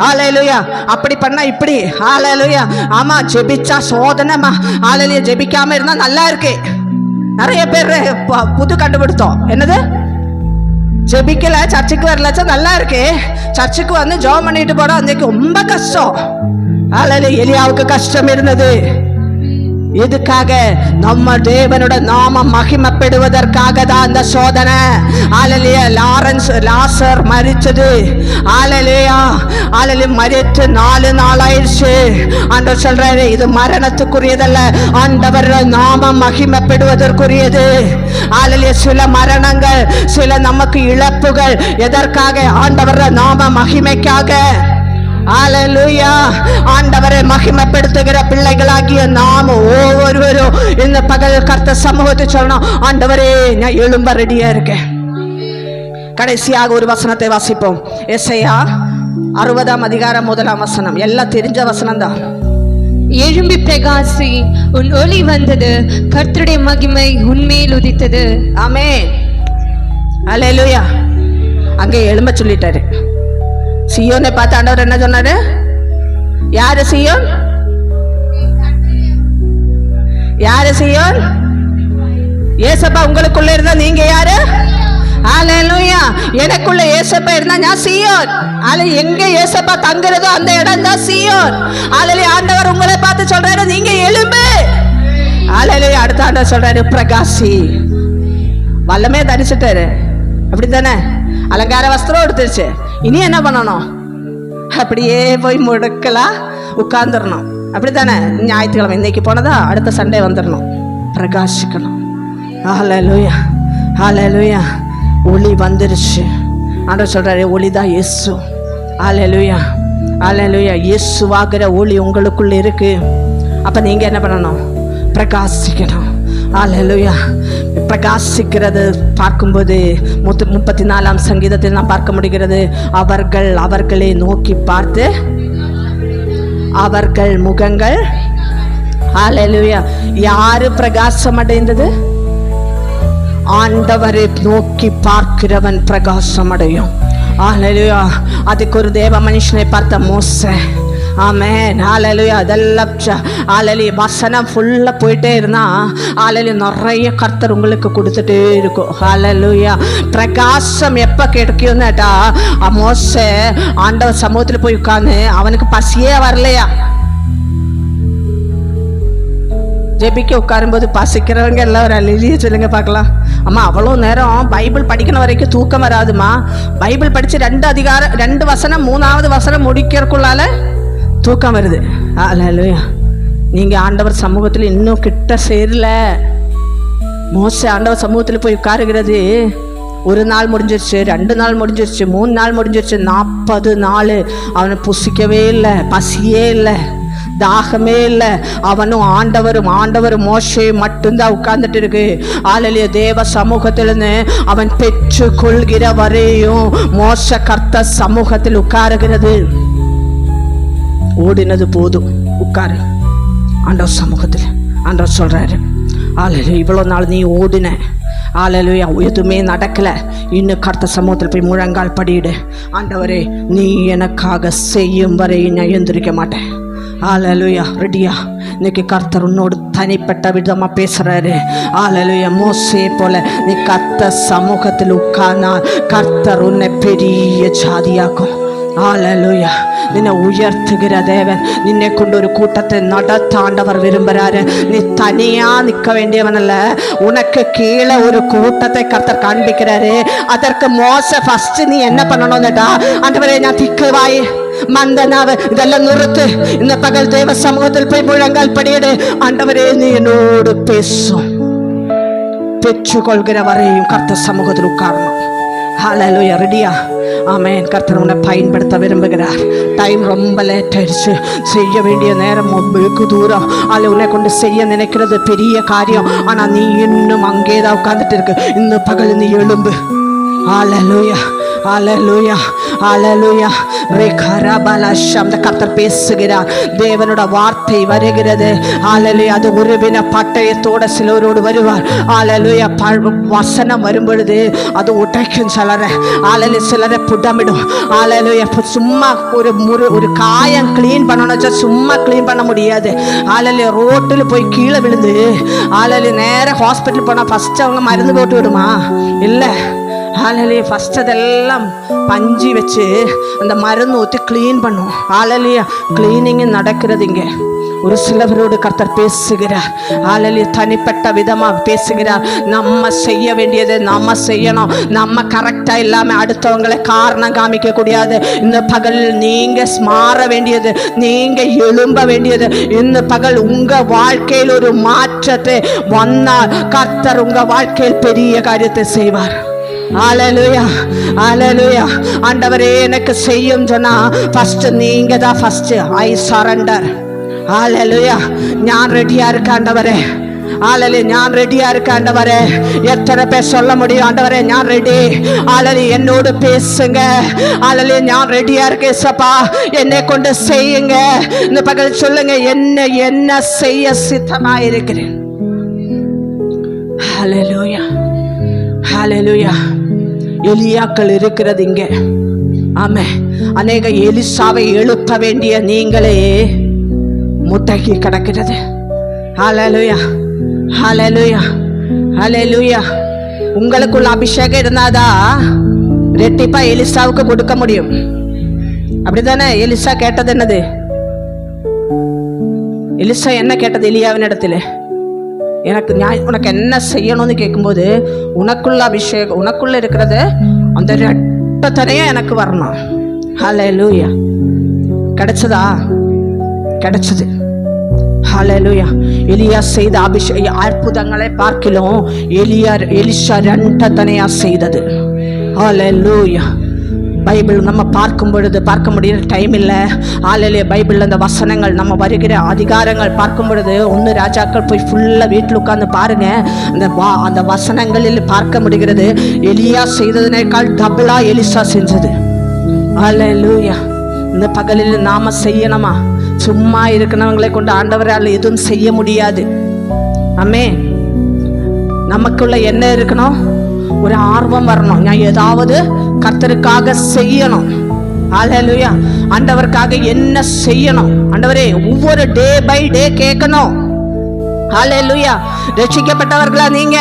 ஹல்லேலூயா. அப்படி பண்ணா இப்படி. ஹல்லேலூயா. ஆமா, ஜெபிச்சா சோதனைமா. ஹல்லேலூயா. ஜெபிக்காம இருந்தா நல்லா இருக்கு. நிறைய பேர் புது கண்டுபிடித்தோம். என்னது? ஜெபிக்கல, சர்ச்சுக்கு வரலாச்சா நல்லா இருக்கு, சர்ச்சுக்கு வந்து ஜெபம் பண்ணிட்டு போட அன்னைக்கு ரொம்ப கஷ்டம். ஹல்லேலூயா. எலியாவுக்கு கஷ்டம் இருந்தது. எதுக்காக? நம்ம தேவனோட நாம மகிமைப்படுவதற்காக தான் அந்த சோதனை. ஹல்லேலூயா. லாசர் மரிச்சது. ஹல்லேலூயா. ஹல்லேலூயா. மரித்து 4 நாள் ஆயிடுச்சு. ஆண்டவர் சொல்றாரு, இது மரணத்துக்குரியதல்ல, ஆண்டவர் நாம மகிமைப்படுவதற்குரியது. ஹல்லேலூயா. சில மரணங்கள், சில நமக்கு இழப்புகள் எதற்காக? ஆண்டவர் நாம மகிமைக்காக. ஹல்லேலூயா. ஆண்டவரை மகிமைப்படுத்துகிற பிள்ளைகளாகிய நாம் ஒவ்வொருவரும் இந்த பகல் கர்த்தர் சமூகத்தை சொல்லணும், ஆண்டவரே நான் எழும்ப ரெடியா இருக்கேன். கடைசியாக ஒரு வசனத்தை வாசிப்போம். எசையா 60ஆம் அதிகாரம் 1ஆம் வசனம். எல்லாம் தெரிஞ்ச வசனம் தான். எழும்பி பிரகாசி, உன் ஒளி வந்தது, கர்த்தருடைய மகிமை உன்மேல் உதித்தது. ஆமென். ஹல்லேலூயா. அங்கே எழும்ப சொல்லிட்டாரு. சியோனை பார்த்து ஆண்டவர் என்ன சொன்னாரு? யாரு சியோன்? யாரு சியோன்? ஏசப்பா உங்களுக்குள்ள இருந்தா நீங்க யாரு? ஹல்லேலூயா. எனக்குள்ள ஏசப்பா இருந்தா நான் சியோன். எங்க ஏசப்பா தங்குறதோ அந்த இடம் தான் சியோன். ஹல்லேலூயா. ஆண்டவர் உங்களை பார்த்து சொல்றாரு, நீங்க எழும்பு. ஹல்லேலூயா. அடுத்த ஆண்டவர் சொல்றாரு, பிரகாசி. வல்லமே தரிசிட்டாரு. அப்படித்தானே? அலங்கார வஸ்திரம் எடுத்துருச்சு. இனி என்ன பண்ணணும்? அப்படியே போய் முடக்கலாம், உட்கார்ந்துடணும். அப்படித்தானே? ஞாயிற்றுக்கிழமை இன்னைக்கு போனதா அடுத்த சண்டே வந்துடணும். பிரகாசிக்கணும். ஹல்லேலூயா. ஹல்லேலூயா. ஒளி வந்துருச்சு. ஆண்டவர் சொல்றாரு, ஒளிதான் இயேசு. ஹல்லேலூயா. ஹல்லேலூயா. இயேசுவாகிற ஒளி உங்களுக்குள்ள இருக்கு. அப்ப நீங்க என்ன பண்ணணும்? பிரகாசிக்கணும். ஹல்லேலூயா. பிரகாசிக்கிறது பார்க்கும்போது 34ஆம் சங்கீதத்தில் நாம் பார்க்க முடிகிறது. அவர்களை நோக்கி பார்த்து அவர்கள் முகங்கள். ஹல்லேலூயா. யாரு பிரகாசம் அடைந்தது? ஆண்டவரை நோக்கி பார்க்கிறவன் பிரகாசம் அடையும். ஹல்லேலூயா. அதுக்கு ஒரு தேவ மனுஷனை பார்த்த மோசே. ஆமென். ஹல்லேலூயா. அதெல்லாம் ஹல்லேலூயா. வசனம் ஃபுல்லா போயிட்டே இருந்தா ஹல்லேலூயா நிறைய கர்த்தர் உங்களுக்கு கொடுத்துட்டே இருக்கும். ஹல்லேலூயா. பிரகாசம் எப்ப கிடைக்கும்னு கேட்டா, மோசே ஆண்டவர் சமூகத்துல போய் உட்கார்ந்து அவனுக்கு பசியே வரலையா. ஜெபிக்க உட்காரும்போது பசிக்கிறவங்க எல்லாம் ஒரு அல்லேலூயா சொல்லுங்க பார்க்கலாம். அம்மா அவ்வளோ நேரம் பைபிள் படிக்கணும் வரைக்கும் தூக்கம் வராதுமா. பைபிள் படிச்சு 2 வசனம் 3வது வசனம் முடிக்கிறதுக்குள்ளால தூக்கம் வருது. அல்லேலூயா. நீங்க ஆண்டவர் சமூகத்தில் இன்னும் கிட்ட சேரல. மோசே ஆண்டவர் சமூகத்தில் போய் உட்காருகிறது 1 நாள் முடிஞ்சிருச்சு, 2 நாள் முடிஞ்சிருச்சு, 3 நாள் முடிஞ்சிருச்சு, 40 நாள் அவனை புசிக்கவே இல்லை, பசியே இல்லை, தாகமே இல்லை. அவனும் ஆண்டவரும் மோசே மட்டும்தான் உட்கார்ந்துட்டு இருக்கு. ஹல்லேலூயா. தேவ சமூகத்திலிருந்து அவன் பெற்று கொள்கிற வரையும் மோச கர்த்தர் சமூகத்தில் உட்காருகிறது. ஓடினது போதும், உட்காரு ஆண்டவர் சமூகத்தில். ஆண்டவர் சொல்றாரு, ஹல்லேலூயா, இவ்வளவு நாள் நீ ஓடின, ஹல்லேலூயா, எதுவுமே நடக்கல, இன்னும் கர்த்தர் சமூகத்தில் போய் முழங்கால் படியிடு. ஆண்டவரே, நீ எனக்காக செய்யும் வரை நான் எழுந்திருக்க மாட்டேன். ஹல்லேலூயா. ரெடியா? இன்னைக்கு கர்த்தர் உன்னோடு தனிப்பட்ட விதமா பேசுறாரு. ஹல்லேலூயா. மோசே போல நீ கர்த்தர் சமூகத்தில் உட்கார்ந்தால் கர்த்தர் உன்னை பெரிய ஜாதியாக்கும். ஹல்லேலூயா. நின்னை உயர்த்துகிற தேவன், நின்னை கொண்டு ஒரு கூட்டத்தை நடத்த ஆண்டவர் விரும்புறாரு. நீ தனியா நிற்க வேண்டியவன் அல்ல, உனக்கு கீழே ஒரு கூட்டத்தை கர்த்தர் காண்பிக்கிறாரு. அதற்கு மோசே ஃபர்ஸ்ட் நீ என்ன பண்ணணும்னுட்டா, ஆண்டவரே நான் திக்குவாய் மந்தனாவ இதெல்லாம் நிறுத்து, இந்த பகல் தேவ சமூகத்தில் போய் முழங்கால் படியிடு. ஆண்டவரே நீ என்னோடு பேசும். பெற்றுக்கொள்கிற வரையும் கர்த்தர் சமூகத்தில் உட்காரணும். ஹல்லேலூயா. ரெடியா? ஆமென். கர்த்தர் உன்னை பயன்படுத்த விரும்புகிறார். டைம் ரொம்ப லேட் ஆயிடுச்சு, செய்ய வேண்டிய நேரம் வெகு தூரம். அதில் உன்னை கொண்டு செய்ய நினைக்கிறது பெரிய காரியம், ஆனா நீ இன்னும் அங்கேதான் உட்கார்ந்துட்டு இருக்கு. இன்னும் பகல் நீ எழும்பு. ஹல்லேலூயா. ஹல்லேலூயா. ஹல்லேலூயா. அந்த கர்த்தர் பேசுகிறார். தேவனோட வார்த்தை வருகிறது. ஹல்லேலூயா. அது உருவின பட்டயத்தோட சிலரோடு வருவார். ஹல்லேலூயா. வசனம் வரும் பொழுது அது உடைக்கும் சிலரை. ஹல்லேலூயா. சிலரை புடமிடும். ஹல்லேலூயா. சும்மா ஒரு காயம் கிளீன் பண்ணணும், சும்மா கிளீன் பண்ண முடியாது. ஹல்லேலூயா. ரோட்டில் போய் கீழே விழுந்து ஹல்லேலூயா நேராக ஹாஸ்பிட்டல் போனால் ஃபர்ஸ்ட் அவங்க மருந்து போட்டு விடுமா? இல்லை. ஹல்லேலூயா. ஃபர்ஸ்ட் அதெல்லாம் பஞ்சு வச்சு அந்த மருந்து ஊற்றி க்ளீன் பண்ணும். ஹல்லேலூயா. கிளீனிங் நடக்கிறது இங்கே. ஒரு சிலவரோடு கர்த்தர் பேசுகிறார். ஹல்லேலூயா. தனிப்பட்ட விதமாக பேசுகிறார். நம்ம செய்ய வேண்டியது நம்ம செய்யணும். நம்ம கரெக்டா இல்லாம அடுத்தவங்களை காரணம் காமிக்க கூடாது. இந்த பகல் நீங்க மாற வேண்டியது, நீங்க எழும்ப வேண்டியது. இந்த பகல் உங்க வாழ்க்கையில் ஒரு மாற்றத்தை வந்தால் கர்த்தர் உங்க வாழ்க்கையில் பெரிய காரியத்தை செய்வார். ஹல்லேலூயா. ஹல்லேலூயா. ஆண்டவரே எனக்கு செய்யும் சொன்னா ஃபர்ஸ்ட் நீங்க தான் ஃபர்ஸ்ட். ஐ சரண்டர். ஹல்லேலூயா. ഞാൻ ரெடியா இருக்கேன் ஆண்டவரே. ஹல்லேலூயா. நான் ரெடியா இருக்கேன் ஆண்டவரே. எத்தனை பேர் சொல்ல முடியும், ஆண்டவரே நான் ரெடி. ஹல்லேலூயா. என்னோடு பேசுங்க. ஹல்லேலூயா. நான் ரெடியா இருக்கேன் சப்பா, என்னை கொண்டு செய்யுங்க. இந்த பகல் சொல்லுங்க, என்ன செய்ய சித்தமா இருக்கிறேன். ஹல்லேலூயா. ஹல்லேலூயா. எலியாக்கள் இருக்கிறது இங்கே. ஆமே. அநேக எலிசாவை எழுப்ப வேண்டிய நீங்களே முட்டைக்கு கிடக்கிறது. ஹல்லேலூயா. ஹல்லேலூயா. ஹல்லேலூயா. உங்களுக்குள்ள அபிஷேகம் இருந்தாதான் ரெட்டிப்பா எலிசாவுக்கு கொடுக்க முடியும். அப்படித்தானே? எலிசா கேட்டது என்னது? எலிசா என்ன கேட்டது எலியாவின் இடத்துல? எனக்கு உனக்கு என்ன செய்யணும்னு கேட்கும்போது, உனக்குள்ள அபிஷேகம், உனக்குள்ள இருக்கிறது அந்த ரெட்டத்தனையும் எனக்கு வரணும். ஹல்லேலூயா. கிடைச்சதா? கிடைச்சது. ஹல்லேலூயா. எலியா செய்த அற்புதங்களை பார்க்கிலும் எலிஷா ரெட்டத்தனையா செய்தது. ஹல்லேலூயா. பைபிள் நம்ம பார்க்கும் பொழுது பார்க்க முடிகிற டைம் இல்லை. ஹல்லேலூயா. பைபிள் அந்த வசனங்கள் நம்ம வருகிற அதிகாரங்கள் பார்க்கும் பொழுது 1 ராஜாக்கள் போய் ஃபுல்லாக வீட்டில் உட்கார்ந்து பாருங்க. அந்த வசனங்களில் பார்க்க முடிகிறது. எலியா செய்ததனேக்கால் டபுளா எலிசா செஞ்சது. ஹல்லேலூயா. இந்த பகலில் நாம செய்யணுமா? சும்மா இருக்கிறவங்களை கொண்டு ஆண்டவரால் எதுவும் செய்ய முடியாது. ஆமே. நமக்குள்ள என்ன இருக்கணும்? ஒரு ஆர்வம் வரணும். நான் ஏதாவது கர்த்தருக்காக செய்யணும். ஹல்லேலூயா. ஆண்டவருக்காக என்ன செய்யணும்? ஆண்டவரே, ஒவ்வொரு டே பை டே கேட்கணும். ஹல்லேலூயா. ரட்சிக்கப்பட்டவர்களா நீங்க?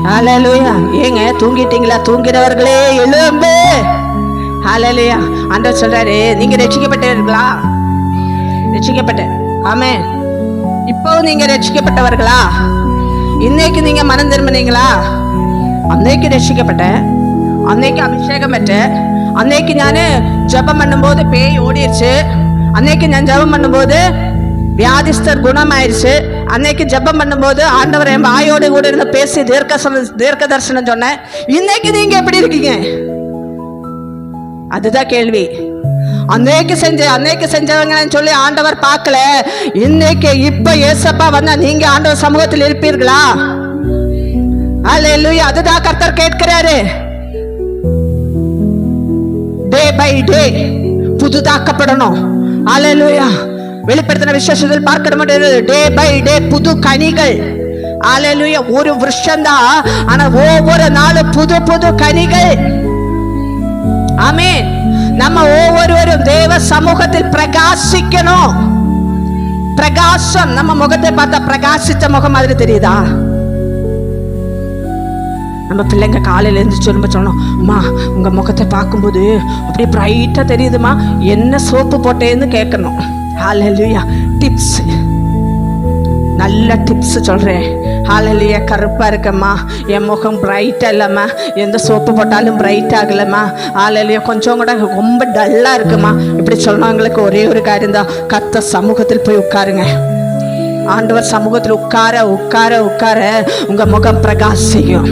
ஹல்லேலூயா. ஏங்க தூங்கிட்டீங்களா? தூங்கிறவர்களே எழும்பு. ஹல்லேலூயா. ஆண்டவர் சொல்றாரு, நீங்க ரட்சிக்கப்பட்டவர்களா? ரட்சிக்கப்பட்ட, ஆமென். இப்போ நீங்க ரட்சிக்கப்பட்டவர்களா? இன்னைக்கு நீங்க மனம் திரும்பினீங்களா? அன்னைக்கு ரட்சிக்கப்பட்டேன், அன்னைக்கு அபிஷேகம் பெற்றேன், அன்னைக்கு நான் ஜெபம் பண்ணும்போது பேய் ஓடிடுச்சு, அன்னைக்கு நான் ஜெபம் பண்ணும்போது வியாதிஸ்தர் குணமாயிருச்சு, அன்னைக்கு ஜெபம் பண்ணும்போது ஆண்டவர் என் வாயோடு கூட இருந்து பேசி தீர்க்க தரிசனம் சொன்னேன். இன்னைக்கு நீங்க எப்படி இருக்கீங்க? அதுதான் கேள்வி. அன்னைக்கு செஞ்சவங்கன்னு சொல்லி ஆண்டவர் பார்க்கல. இன்னைக்கு இப்ப ஏசப்பா வந்தா நீங்க ஆண்டவர் சமூகத்தில் இருப்பீர்களா? அல்லேலூயா. அதுதான் கர்த்தர் கேட்கிறாரு. டே பை டே புதுதாக்கப்படணும். அல்லேலூயா. வெளிப்படுத்தின விசேஷத்தில் பார்க்க முடியாது. டே பை டே புது கனிகள். அல்லேலூயா. ஒரு விருஷம் தான், ஆனா ஒவ்வொரு நாளும் புது புது கனிகள். ஆமென். நம்ம ஒவ்வொருவரும் தேவ சமூகத்தில் பிரகாசிக்கணும். பிரகாசம். நம்ம முகத்தை பார்த்தா பிரகாசித்த முகம் மாதிரி தெரியுதா? நம்ம பிள்ளைங்க காலையில இருந்து சொன்னோம், அம்மா உங்க முகத்தை பார்க்கும்போது அப்படியே பிரைட்டா தெரியுதுமா, என்ன சோப்பு போட்டேன்னு கேட்கணும். ஹல்லேலூயா. டிப்ஸ், நல்ல டிப்ஸ் சொல்றேன். ஹல்லேலூயா. கருப்பா இருக்கம்மா, என் முகம் பிரைட்டா இல்லம்மா, எந்த சோப்பு போட்டாலும் பிரைட் ஆகலம்மா. ஹல்லேலூயா. கொஞ்சம் கூட ரொம்ப டல்லா இருக்குமா. இப்படி சொன்னவங்களுக்கு ஒரே ஒரு காரியம் தான், கர்த்தர் சமூகத்தில் போய் உட்காருங்க. ஆண்டவர் சமூகத்தில் உட்கார உட்கார உட்கார உங்க முகம் பிரகாசிக்கும்.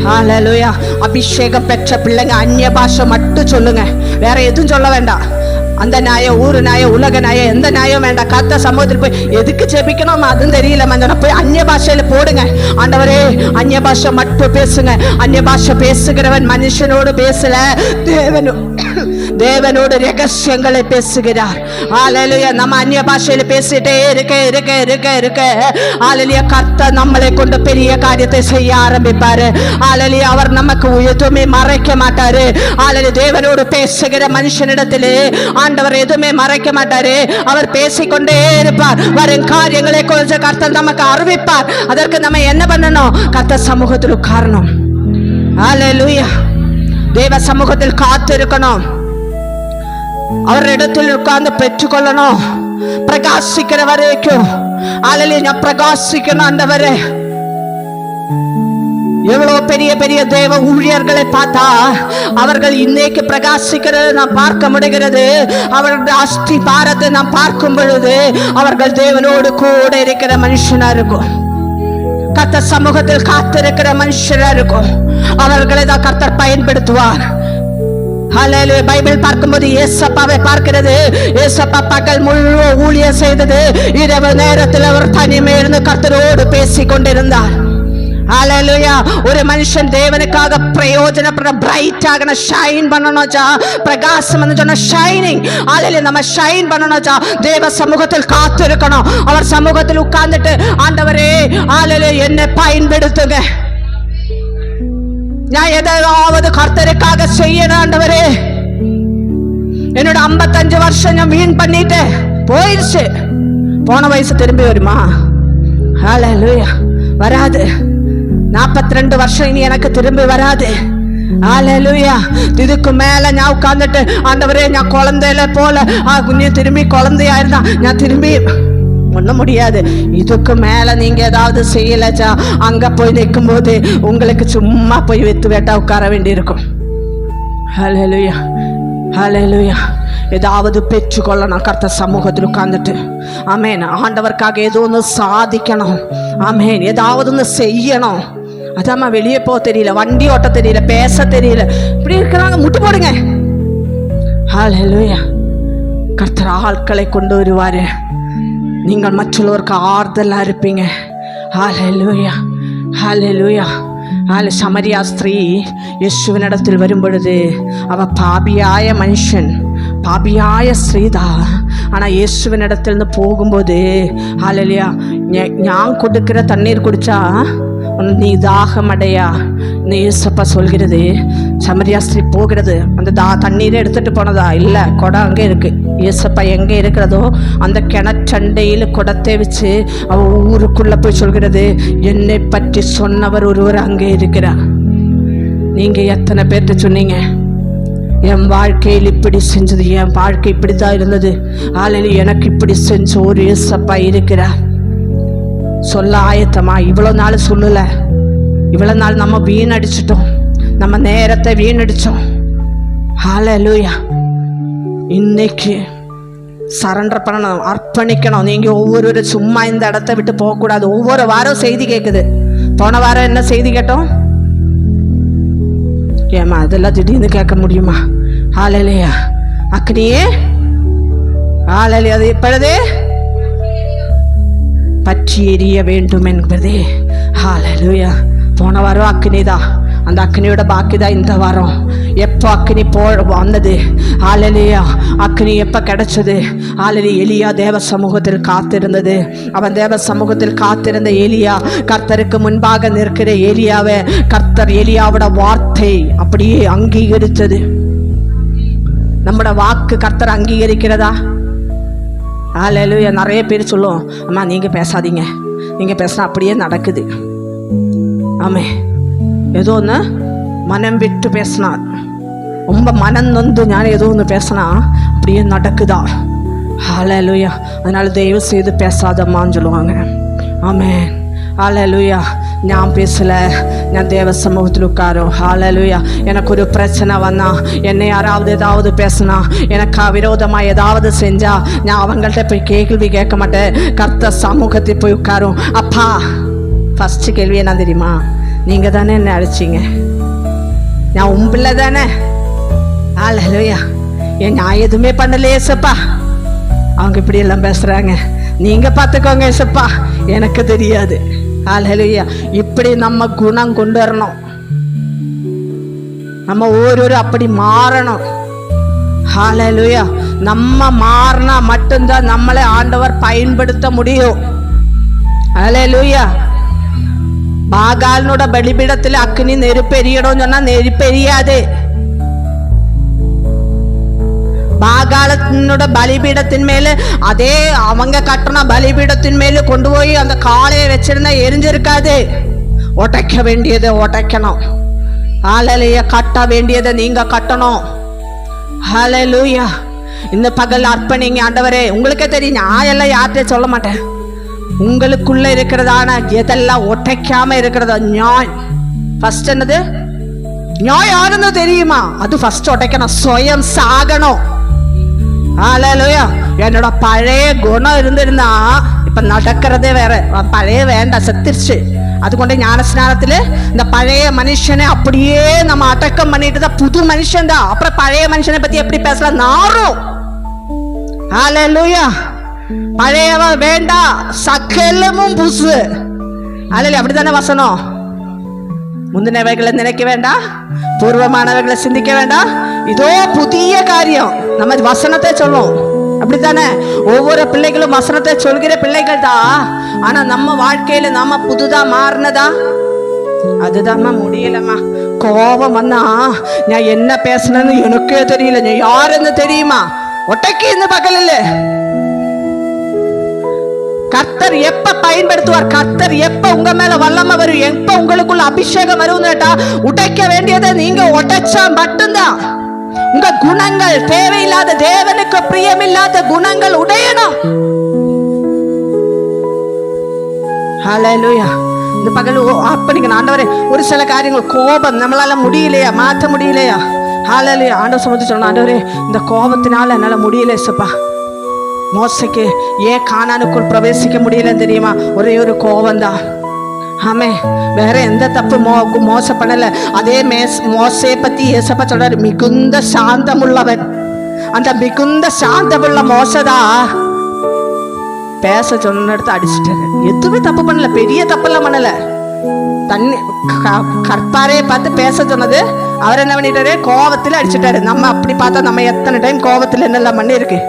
ஹல்லேலூயா. அபிஷேகம் பெற்ற பிள்ளைங்க அந்நிய பாஷை மட்டும் சொல்லுங்க, வேற எதுவும் சொல்ல வேண்டாம். அந்த நியாயம், ஊரு நியாயம், உலக நியாயம், எந்த நியாயம் வேண்டாம். கர்த்தர் சமூகத்தில் போய் எதுக்கு ஜெபிக்கணும் அதுவும் தெரியல மஞ்சள் போய் அந்நிய பாஷையில போடுங்க. ஆண்டவரே, அந்நிய பாஷை மட்டும் பேசுங்க. அந்நிய பாஷை பேசுகிறவன் மனுஷனோடு பேசல, தேவனோடு ரகசியங்களை பேசுகிறார். ஹல்லேலூயா. நம்ம அந்நிய பாஷையில பேசிட்டே இருக்க ஹல்லேலூயா, கர்த்தர் நம்மளை கொண்டு பெரிய காரியத்தை செய்ய ஆரம்பிப்பாரு. ஹல்லேலூயா. அவர் நமக்கு எதுவுமே மறைக்க மாட்டாரு. ஹல்லேலூயா. தேவனோடு பேசுகிற மனுஷனிடத்திலே ஆண்டவர் எதுவுமே மறைக்க மாட்டாரு. அவர் பேசிக்கொண்டே இருப்பார். வரும் காரியங்களை கொஞ்சம் கர்த்தர் நமக்கு அறிவிப்பார். அதற்கு நம்ம என்ன பண்ணணும்? கர்த்தர் சமூகத்தில் உட்காரணும். ஹல்லேலூயா. தேவ சமூகத்தில் காத்து இருக்கணும். அவர் இடத்தில் உட்கார்ந்து பெற்றுக்கொள்ளணும். பிரகாசிக்கிற வரைக்கும். ஹல்லேலூயா. பிரகாசிக்கணும். ஆண்டவரே, எவ்வளவு பெரிய பெரிய தேவ ஊழியர்களை பார்த்தா அவர்கள் இன்னைக்கு பிரகாசிக்கிறது நாம் பார்க்க முடிகிறது. அவர்களுடைய அஸ்தி பாரத்தை நாம் பார்க்கும் பொழுது அவர்கள் தேவனோடு கூட இருக்கிற மனுஷனா இருக்கும். கர்த்தர் சமூகத்தில் காத்திருக்கிற மனுஷனா இருக்கும். அவர்களை தான் கர்த்தர் பயன்படுத்துவார். ஹல்லேலூயா. பைபிள் பார்க்கும்போது ஏசப்பாவை பார்க்கிறது. ஏசப்பா பகல் முழு ஊழியம் செய்தது. இரவு நேரத்தில் அவர் தனிமையில் இருந்து கர்த்தரோடு பேசி கொண்டிருந்தார். ஹல்லேலூயா. ஒரு மனுஷன் தேவனுக்காக பிரயோஜனப்பட பிரைட்டாக ஷைன் பண்ணணும்ச்சா, பிரகாசம் சொன்ன ஷைனிங். ஹல்லேலூயா. நம்ம ஷைன் பண்ணணும்ச்சா, தேவ சமூகத்தில் காத்து இருக்கணும். அவர் சமூகத்தில் உட்கார்ந்துட்டு, ஆண்டவரே ஹல்லேலூயா என்னை பயன்படுத்துங்க, நான் எதாவது கர்த்தருக்காக செய்யணும். ஆண்டவரே, என்னோட 55 வருஷம் நான் வீண் பண்ணிட்டு போயிடுச்சு. போன வயசு திரும்பி வருமா? ஹல்லேலூயா. வராது. 42 வருஷம் இனி எனக்கு திரும்பி வராது. ஹல்லேலூயா. இதுக்கு மேல நான் உட்கார்ந்துட்டு, ஆண்டவரே நான் குழந்தையில போல நீ திரும்பி குழந்தையா இருந்தா நான் திரும்பி ஒண்ணும் முடியாது. இதுக்கு மேல நீங்க ஏதாவது செய்யலச்சா, அங்க போய் நிற்கும் போது உங்களுக்கு சும்மா போய் வெத்து வேட்டா உட்கார வேண்டி இருக்கும். ஹல்லேலூயா. ஹல்லேலூயா. ஏதாவது பெற்றுக்கொள்ளணும் கர்த்தர் சமூகத்தில் உட்கார்ந்துட்டு. ஆமென். ஆண்டவருக்காக ஏதோ ஒன்று சாதிக்கணும். ஆமென். ஏதாவது ஒன்று செய்யணும். அதாம்மா வெளியே போக தெரியல, வண்டி ஓட்ட தெரியல, பேச தெரியல, இப்படி இருக்கிறாங்க, முட்டு போடுங்க. ஹல்லேலூயா. கர்த்தர் ஆட்களை கொண்டு வருவாரு. நீங்கள் மற்றவருக்கு ஆறுதலா இருப்பீங்க. ஹல்லேலூயா. ஹல்லேலூயா. சமரியா ஸ்திரீ இயேசுவினிடத்தில் வரும் பொழுது அவ பாபியாய மனுஷன் പാപിയായ സ്ത്രീതാ. ആണാ യേശുവിനിടത്തിൽ നിന്ന് പോകുമ്പോது ஹல்லேலூயா, நான் கொடுக்கிற தண்ணீர் குடிச்சா நீ தாகம் அடையா. ஏசப்பா சொல்கிறது, சமரியா ஸ்திரீ போகிறது, அந்த தண்ணீரை எடுத்துட்டு போனதா இல்லை, குடம் அங்கே இருக்கு. ஏசப்பா எங்கே இருக்கிறதோ அந்த கிணற்றண்டையில் குடத்தை வச்சு அவ ஊருக்குள்ள போய் சொல்கிறது, என்னை பற்றி சொன்னவர் ஒருவர் அங்கே இருக்கிறார். நீங்க எத்தனை பேர்கிட்ட சொன்னீங்க, என் வாழ்க்கையில் இப்படி செஞ்சது, என் வாழ்க்கை இப்படித்தான் இருந்தது, ஆலையில் எனக்கு இப்படி செஞ்ச ஒரு ஏசப்பா இருக்கிறார். சொல்ல ஆயத்தமா? இவ்வளவு நாள் சொல்லல. இவ்வளவு நாள் நம்ம வீணடிச்சிட்டோம், நம்ம நேரத்தை வீணடிச்சோம். ஹல்லேலூயா. இன்னைக்கு சரண்டர் பண்ணணும், அர்ப்பணிக்கணும். நீங்க ஒவ்வொரு சும்மா இந்த இடத்த விட்டு போக கூடாது. ஒவ்வொரு வாரம் செய்தி கேட்குது. போன வாரம் என்ன செய்தி கேட்டோம்? ஏமா அதெல்லாம் திடீர்னு கேட்க முடியுமா? ஹல்லேலூயா. அக்னியே, ஹல்லேலூயா, அது இப்பொழுதே பற்றி எரிய வேண்டும் என்பதே. ஹல்லேலூயா. போன வாரம் அக்னிதான், அந்த அக்னியோட பாக்கி தான் இந்த வாரம். எப்போ அக்னி வந்தது? ஹல்லேலூயா. அக்னி எப்போ கிடைச்சது? ஹல்லேலூயா. எலியா தேவ சமூகத்தில் காத்திருந்தது. அவன் தேவ சமூகத்தில் காத்திருந்த எலியா, கர்த்தருக்கு முன்பாக நிற்கிற எலியாவை கர்த்தர் எலியாவோட வார்த்தை அப்படியே அங்கீகரித்தது. நம்மட வாக்கு கர்த்தர் அங்கீகரிக்கிறதா? ஹல்லேலூயா. நிறைய பேர் சொல்லுவோம், அம்மா நீங்கள் பேசாதீங்க, நீங்கள் பேசினா அப்படியே நடக்குது. ஆமே, ஏதோ ஒன்று மனம் விட்டு பேசினா, ரொம்ப மனம் நொந்து ஞான ஏதோ ஒன்று பேசினா அப்படியே நடக்குதா? ஹல்லேலூயா. அதனால தயவு செய்து பேசாதம்மான்னு சொல்லுவாங்க. ஆமே. ஹல்லேலூயா. நான் பேசலை, நான் தேவ சமூகத்தில் உட்காரும். ஹல்லேலூயா. எனக்கு ஒரு பிரச்சனை வந்தா, என்னை யாராவது ஏதாவது பேசினா, எனக்கு விரோதமாக ஏதாவது செஞ்சா, நான் அவங்கள்ட்ட போய் கேள்வி கேட்க மாட்டேன், கர்த்தர் சமூகத்தில் போய் உட்காரும். அப்பா, ஃபஸ்ட்டு கேள்வி என்ன தெரியுமா? நீங்கள் தானே என்ன அழைச்சிங்க, நான் உன் பிள்ளை தானே. ஹல்லேலூயா. நான் எதுவுமே பண்ணலையே ஏசப்பா, அவங்க இப்படி எல்லாம் பேசுகிறாங்க, நீங்கள் பார்த்துக்கோங்க ஏசப்பா, எனக்கு தெரியாது. ஹல்லேலூயா. இப்படி நம்ம குணம் கொண்டு வரணும். நம்ம ஒவ்வொரு அப்படி மாறணும். ஹல்லேலூயா. நம்ம மாறினா மட்டும்தான் நம்மளை ஆண்டவர் பயன்படுத்த முடியும். ஹல்லேலூயா. பாகாலனோட பலிபீடத்தில் அக்னி நெருப்பெரியணும் சொன்னா நெருப்பெரியாது. பாகாலனோட பலிபீடத்தின் மேல, அதே அவங்க கட்டின பலிபீடத்தின் மேல கொண்டு போய் அந்த காலையை வச்சிருந்தா எரிஞ்சிருக்காது. உடைக்க வேண்டியதை உடைக்கணும். ஹல்லேலூயா. கட்ட வேண்டியதை நீங்க கட்டணும். ஹல்லேலூயா. இந்த பகல் அர்ப்பணிங்க. ஆண்டவரே, உங்களுக்கே தெரியும், நான் எல்லாம் யார்கிட்ட சொல்ல மாட்டேன். உங்களுக்குள்ள இருக்கிறதான எதெல்லாம் உடைக்காம இருக்கிறதா ஞாய். ஃபர்ஸ்ட் என்னது? ஞாய் யாருன்னு தெரியுமா? அது ஃபர்ஸ்ட் உடைக்கணும். சுயம் சாகணும். ஹல்லேலூயா. என்னோட பழைய குணம் இருந்திருந்தா இப்ப நடக்கிறதே வேற. பழைய வேண்டாம், செத்துருச்சு. அது கொண்டு ஞானஸ்நானத்துல இந்த பழைய மனுஷனை அப்படியே நம்ம அடக்கம் பண்ணிட்டு தான் புது மனுஷன் தான். அப்புறம் பழைய மனுஷனை பத்தி எப்படி பேசலாம்? நாரும். ஹல்லேலூயா. பழையவன் வேண்டாம், சகலமும் புதுசு. ஹல்லேலூயா. அப்படித்தானே வசனம். முந்தினவைகளை நினைக்க வேண்டாம், பூர்வமானவைகளை சிந்திக்க வேண்டாம், இதோ புதிய காரியம். நம்ம வசனத்தை சொல்லுவோம். அப்படித்தானே? ஒவ்வொரு பிள்ளைகளும் வசனத்தை சொல்கிற பிள்ளைகள் தான். ஆனா நம்ம வாழ்க்கையில நம்ம புதுதா மாறினதா? அதுதான்மா முடியலம்மா. கோபம் வந்தா நான் என்ன பேசணும்னு எனக்கே தெரியல, நான் யாருன்னு தெரியுமா? ஒட்டைக்கு இந்த பகல் இல்ல. கர்த்தர் எப்ப பயன்படுத்துவார்? கர்த்தர் எப்ப உங்க மேல வல்லமை வரும்? எப்ப உங்களுக்குள்ள அபிஷேகம் வரும்? உடைக்க வேண்டியதை நீங்க உடைச்சா மட்டும்தான். உங்க குணங்கள், தேவையில்லாத, தேவனுக்கு பிரியமில்லாத குணங்கள் உடையணும். ஹல்லேலூயா. இந்த பகல் அர்ப்பணிக்கணும். ஆண்டவரே, ஒரு சில காரியங்கள் கோபம் நம்மளால முடியலையா, மாற்ற முடியலையா? ஹல்லேலூயா. ஆண்டவர் சமூகத்தை சொல்லணும், ஆண்டவரே, இந்த கோபத்தினால என்னால முடியல ஏசப்பா. மோசைக்கு ஏன் கானானுக்குள் பிரவேசிக்க முடியலன்னு தெரியுமா? ஒரே ஒரு கோபம்தான். ஆமே, வேற எந்த தப்பு மோச பண்ணல. அதே மோசையை பத்தி ஏசப்பா சொல்றாரு, மிகுந்த சாந்தம் உள்ளவன். அந்த மிகுந்த சாந்தமுள்ள மோசதா பேச சொன்ன இடத்த அடிச்சுட்டாரு. எதுவுமே தப்பு பண்ணல, பெரிய தப்பெல்லாம் பண்ணல. தண்ணி கற்பாரையை பார்த்து பேச சொன்னது, அவர் என்ன பண்ணிட்டாரு, கோபத்தில் அடிச்சுட்டாரு. நம்ம அப்படி பார்த்தா நம்ம எத்தனை டைம் கோபத்தில் என்னெல்லாம் பண்ணி இருக்கு.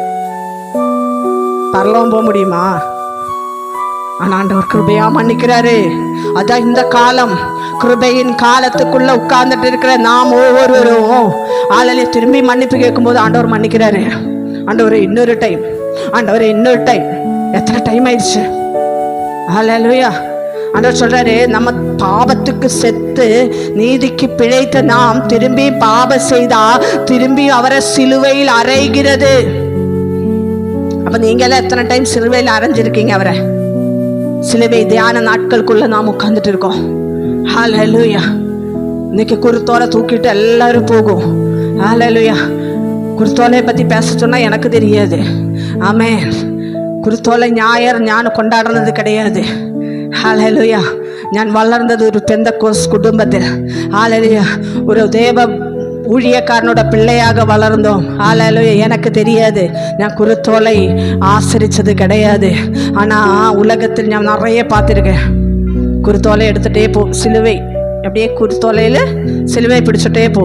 பரலோகம் போக முடியுமா? ஆனா ஆண்டவர் கிருபையா மன்னிக்கிறாரு. அதான் இந்த காலம், கிருபையின் காலத்துக்குள்ள உட்கார்ந்துட்டு இருக்கிற நாம் ஒவ்வொருவரும் ஆளலே திரும்பி மன்னிப்பு கேட்கும்போது ஆண்டவர் மன்னிக்கிறாரு. ஆண்டவரே இன்னொரு டைம், ஆண்டவரே இன்னொரு டைம். எத்தனை டைம் ஆயிடுச்சு? ஹல்லேலூயா. ஆண்டவர் சொல்றாரு, நம்ம பாவத்துக்கு செத்து நீதிக்கு பிழைத்த நாம் திரும்பி பாவம் செய்தா திரும்பி அவரை சிலுவையில் அறைகிறது. அப்ப நீங்க எல்லாம் எத்தனை டைம் சிலுவையில் அரைஞ்சிருக்கீங்க அவரை? சிலுவை தியான நாட்களுக்குள்ள நாம் உட்கார்ந்துட்டு இருக்கோம். ஹல்லேலூயா. இன்னைக்கு குருத்தோலை தூக்கிட்டு எல்லாரும் போகும். ஹல்லேலூயா. குருத்தோலையை பத்தி பேச சொன்னா எனக்கு தெரியாது. ஆமென். குருத்தோலை ஞாயிறு ஞான் கொண்டாடுறது கிடையாது. ஹல்லேலூயா. ഞാൻ വളർന്നത് ഒരു പെന്തക്കോസ് കുടുംബത്തിൽ. ஹல்லேலூயா. ஒரு தேவ ஊழியக்காரனோட பிள்ளையாக வளர்ந்தோம். ஹல்லேலூயா. எனக்கு தெரியாது, நான் குருத்தோலை ஆசரிச்சது கிடையாது. ஆனா உலகத்தில் நான் நிறைய பார்த்துருக்கேன். குருத்தோலை எடுத்துட்டே போ, சிலுவை அப்படியே குருத்தோலையில சிலுவை பிடிச்சுட்டே போ.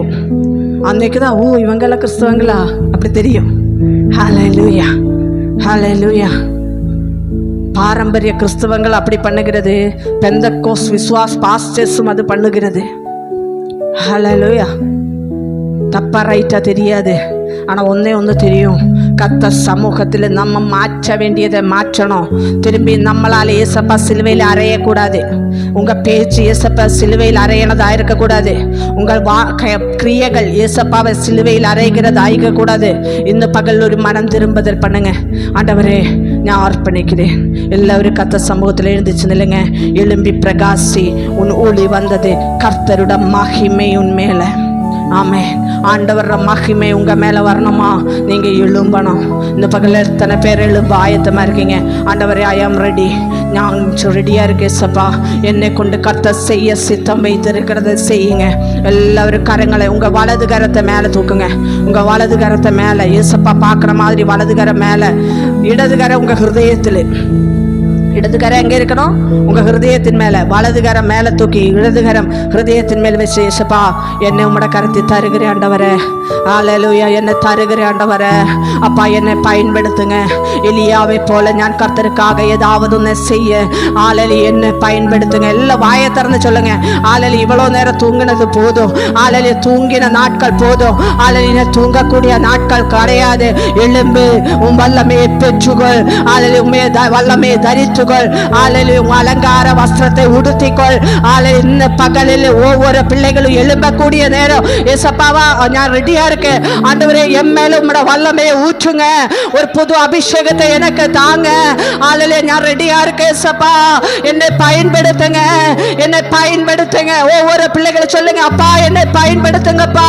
அன்னைக்குதான் ஓ இவங்கெல்லாம் கிறிஸ்தவங்களா அப்படி தெரியும். ஹல்லேலூயா. ஹல்லேலூயா. பாரம்பரிய கிறிஸ்தவங்கள் அப்படி பண்ணுகிறது. பெந்தக்கோஸ் விசுவாஸ் பாஸ்டர்ஸும் அது பண்ணுகிறது. ஹல்லேலூயா. தப்பா ரைட்டா தெரியாது. ஆனா ஒன்று தெரியும், கத்த சமூகத்தில் நம்ம மாற்ற வேண்டியதை மாற்றணும். திரும்பி நம்மளால ஏசப்பா சிலுவையில் அறையக்கூடாது. உங்க பேச்சு ஏசப்பா சிலுவையில் அறையனதா இருக்கக்கூடாது. உங்கள் கிரியைகள் ஏசப்பாவை சிலுவையில் அறைகிறதா இருக்கக்கூடாது. இந்த பகல் ஒரு மனம் திரும்புதல் பண்ணுங்க. ஆண்டவரே நான் அர்ப்பணிக்கிறேன். எல்லாரும் கத்த சமூகத்தில் எழுந்துச்சு நில்லுங்க. எழும்பி பிரகாசி, உன் ஒளி வந்தது, கர்த்தருட மகிமை உன் மேல. ஆமென். ஆண்டவர் மகிமை உங்க மேல வரணுமா? நீங்க எழும்பணும். இந்த பகல எத்தனை பேர் எழும்ப ஆயத்தமா இருக்கீங்க? ஆண்டவரே ஐ ஆம் ரெடி, நான் ரெடியா இருக்கேன் சப்பா, என்னை கொண்டு கர்த்தர் செய்ய சித்தம் வைத்திருக்கிறத செய்யுங்க. எல்லாரும் கரங்களை உங்க வலது கரத்தை மேல தூக்குங்க. உங்க வலது கரத்தை மேல ஏசப்பா பார்க்குற மாதிரி வலது கரம் மேல, இடது கரம் உங்க ஹிருதயத்தில். இடதுகரம் எங்க இருக்கணும்? உங்க ஹிருதயத்தின் மேல. வலதுகரம் மேல தூக்கி இடதுகரம் ஹிருதயத்தின் மேல வச்சு, ஏசப்பா என்னை உம்மோட கருத்தை தருகிறேன் ஆண்டவரே. ஹல்லேலூயா. என்னை தருகிறேன் ஆண்டவரே. அப்பா என்னை பயன்படுத்துங்க. எலியாவை போல நான் கர்த்தருக்காக ஏதாவது ஒன்று செய்ய ஹல்லேலூயா என்னை பயன்படுத்துங்க. எல்லாம் வாயை திறந்து சொல்லுங்க. ஹல்லேலூயா. இவ்வளவு நேரம் தூங்கினது போதும். ஹல்லேலூயா. தூங்கின நாட்கள் போதும். ஹல்லேலூயா. தூங்கக்கூடிய நாட்கள் கிடையாது. எழும்பு, உன் வல்லமையை பெற்றுக்கொள். ஹல்லேலூயா. உம்மை வல்லமையை தரித்து அலங்கார வஸ்திரத்தை உடுத்திக்கொள். இந்த பகலில் ஒவ்வொரு பிள்ளைகளும் எழும்பக்கூடிய நேரம் ஏசப்பாவா நான் ரெடியா இருக்கேன். ஆண்டவரே என் மேல உங்களோட வல்லமையை ஊற்றுங்க. ஒரு புது அபிஷேகத்தை எனக்கு தாங்க. ஆலையில நான் ரெடியா இருக்கேன் ஏசப்பா, என்னை பயன்படுத்துங்க, என்னை பயன்படுத்துங்க. ஒவ்வொரு பிள்ளைகளும் சொல்லுங்க, அப்பா என்னை பயன்படுத்துங்கப்பா.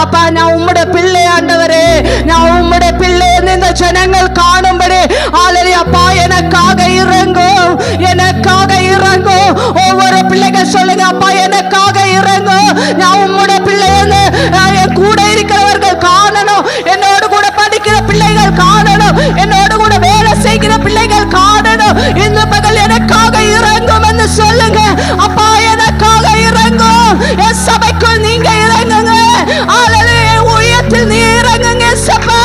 அப்பா நான் உங்களோட பிள்ளை ஆண்டவரே, நான் உங்களோட பிள்ளை இந்த ஜனங்கள் காணும்படி. ஆலையில அப்பா எனக்காக இறங்கும், எனக்காக இறங்கும். ஒவ்வொரு பிள்ளைகள் சொல்லுங்க, அப்பா எனக்காக இறங்கும். நான் உம்மோட பிள்ளைன்னு என் கூட இருக்கிறவர்கள் காணணும். என்னோடு கூட படிக்கிற பிள்ளைகள் காணணும். என்னோடு கூட வேலை செய்கிற பிள்ளைகள் காணணும். இந்த பகல் எனக்காக இறங்கும் என்று சொல்லுங்க. அப்பா எனக்காக இறங்கும். என் சபைக்குள் நீங்க இறங்குங்க. ஹல்லேலூயா. ஊழியத்தில் நீ இறங்குங்க சபா.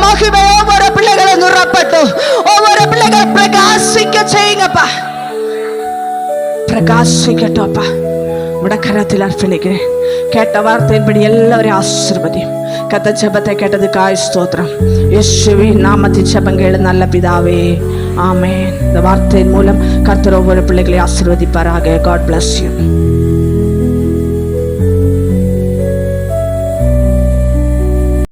மகிமை ஒவ்வொரு பிள்ளைகளும் நிரப்பட்டு ஒவ்வொரு பிள்ளைகள் பிரகாசிக்க செய்யுங்கப்பா. பிரகாசிக்கட்டும்ப்பா. முடக்கரத்தில் அர்ப்பணிக்கிறேன். கேட்ட வார்த்தையின்படி எல்லாரையும் ஆசீர்வதியும். கத்த ஜெபத்தை கேட்டதுக்காய் ஸ்தோத்திரம். இயேசுவின் நாமத்தில் ஜெபங்கள் நல்ல பிதாவே, ஆமென். இந்த வார்த்தையின் மூலம் கர்த்தர் ஒவ்வொரு பிள்ளைகளை ஆசீர்வதிப்பாராக. God bless you.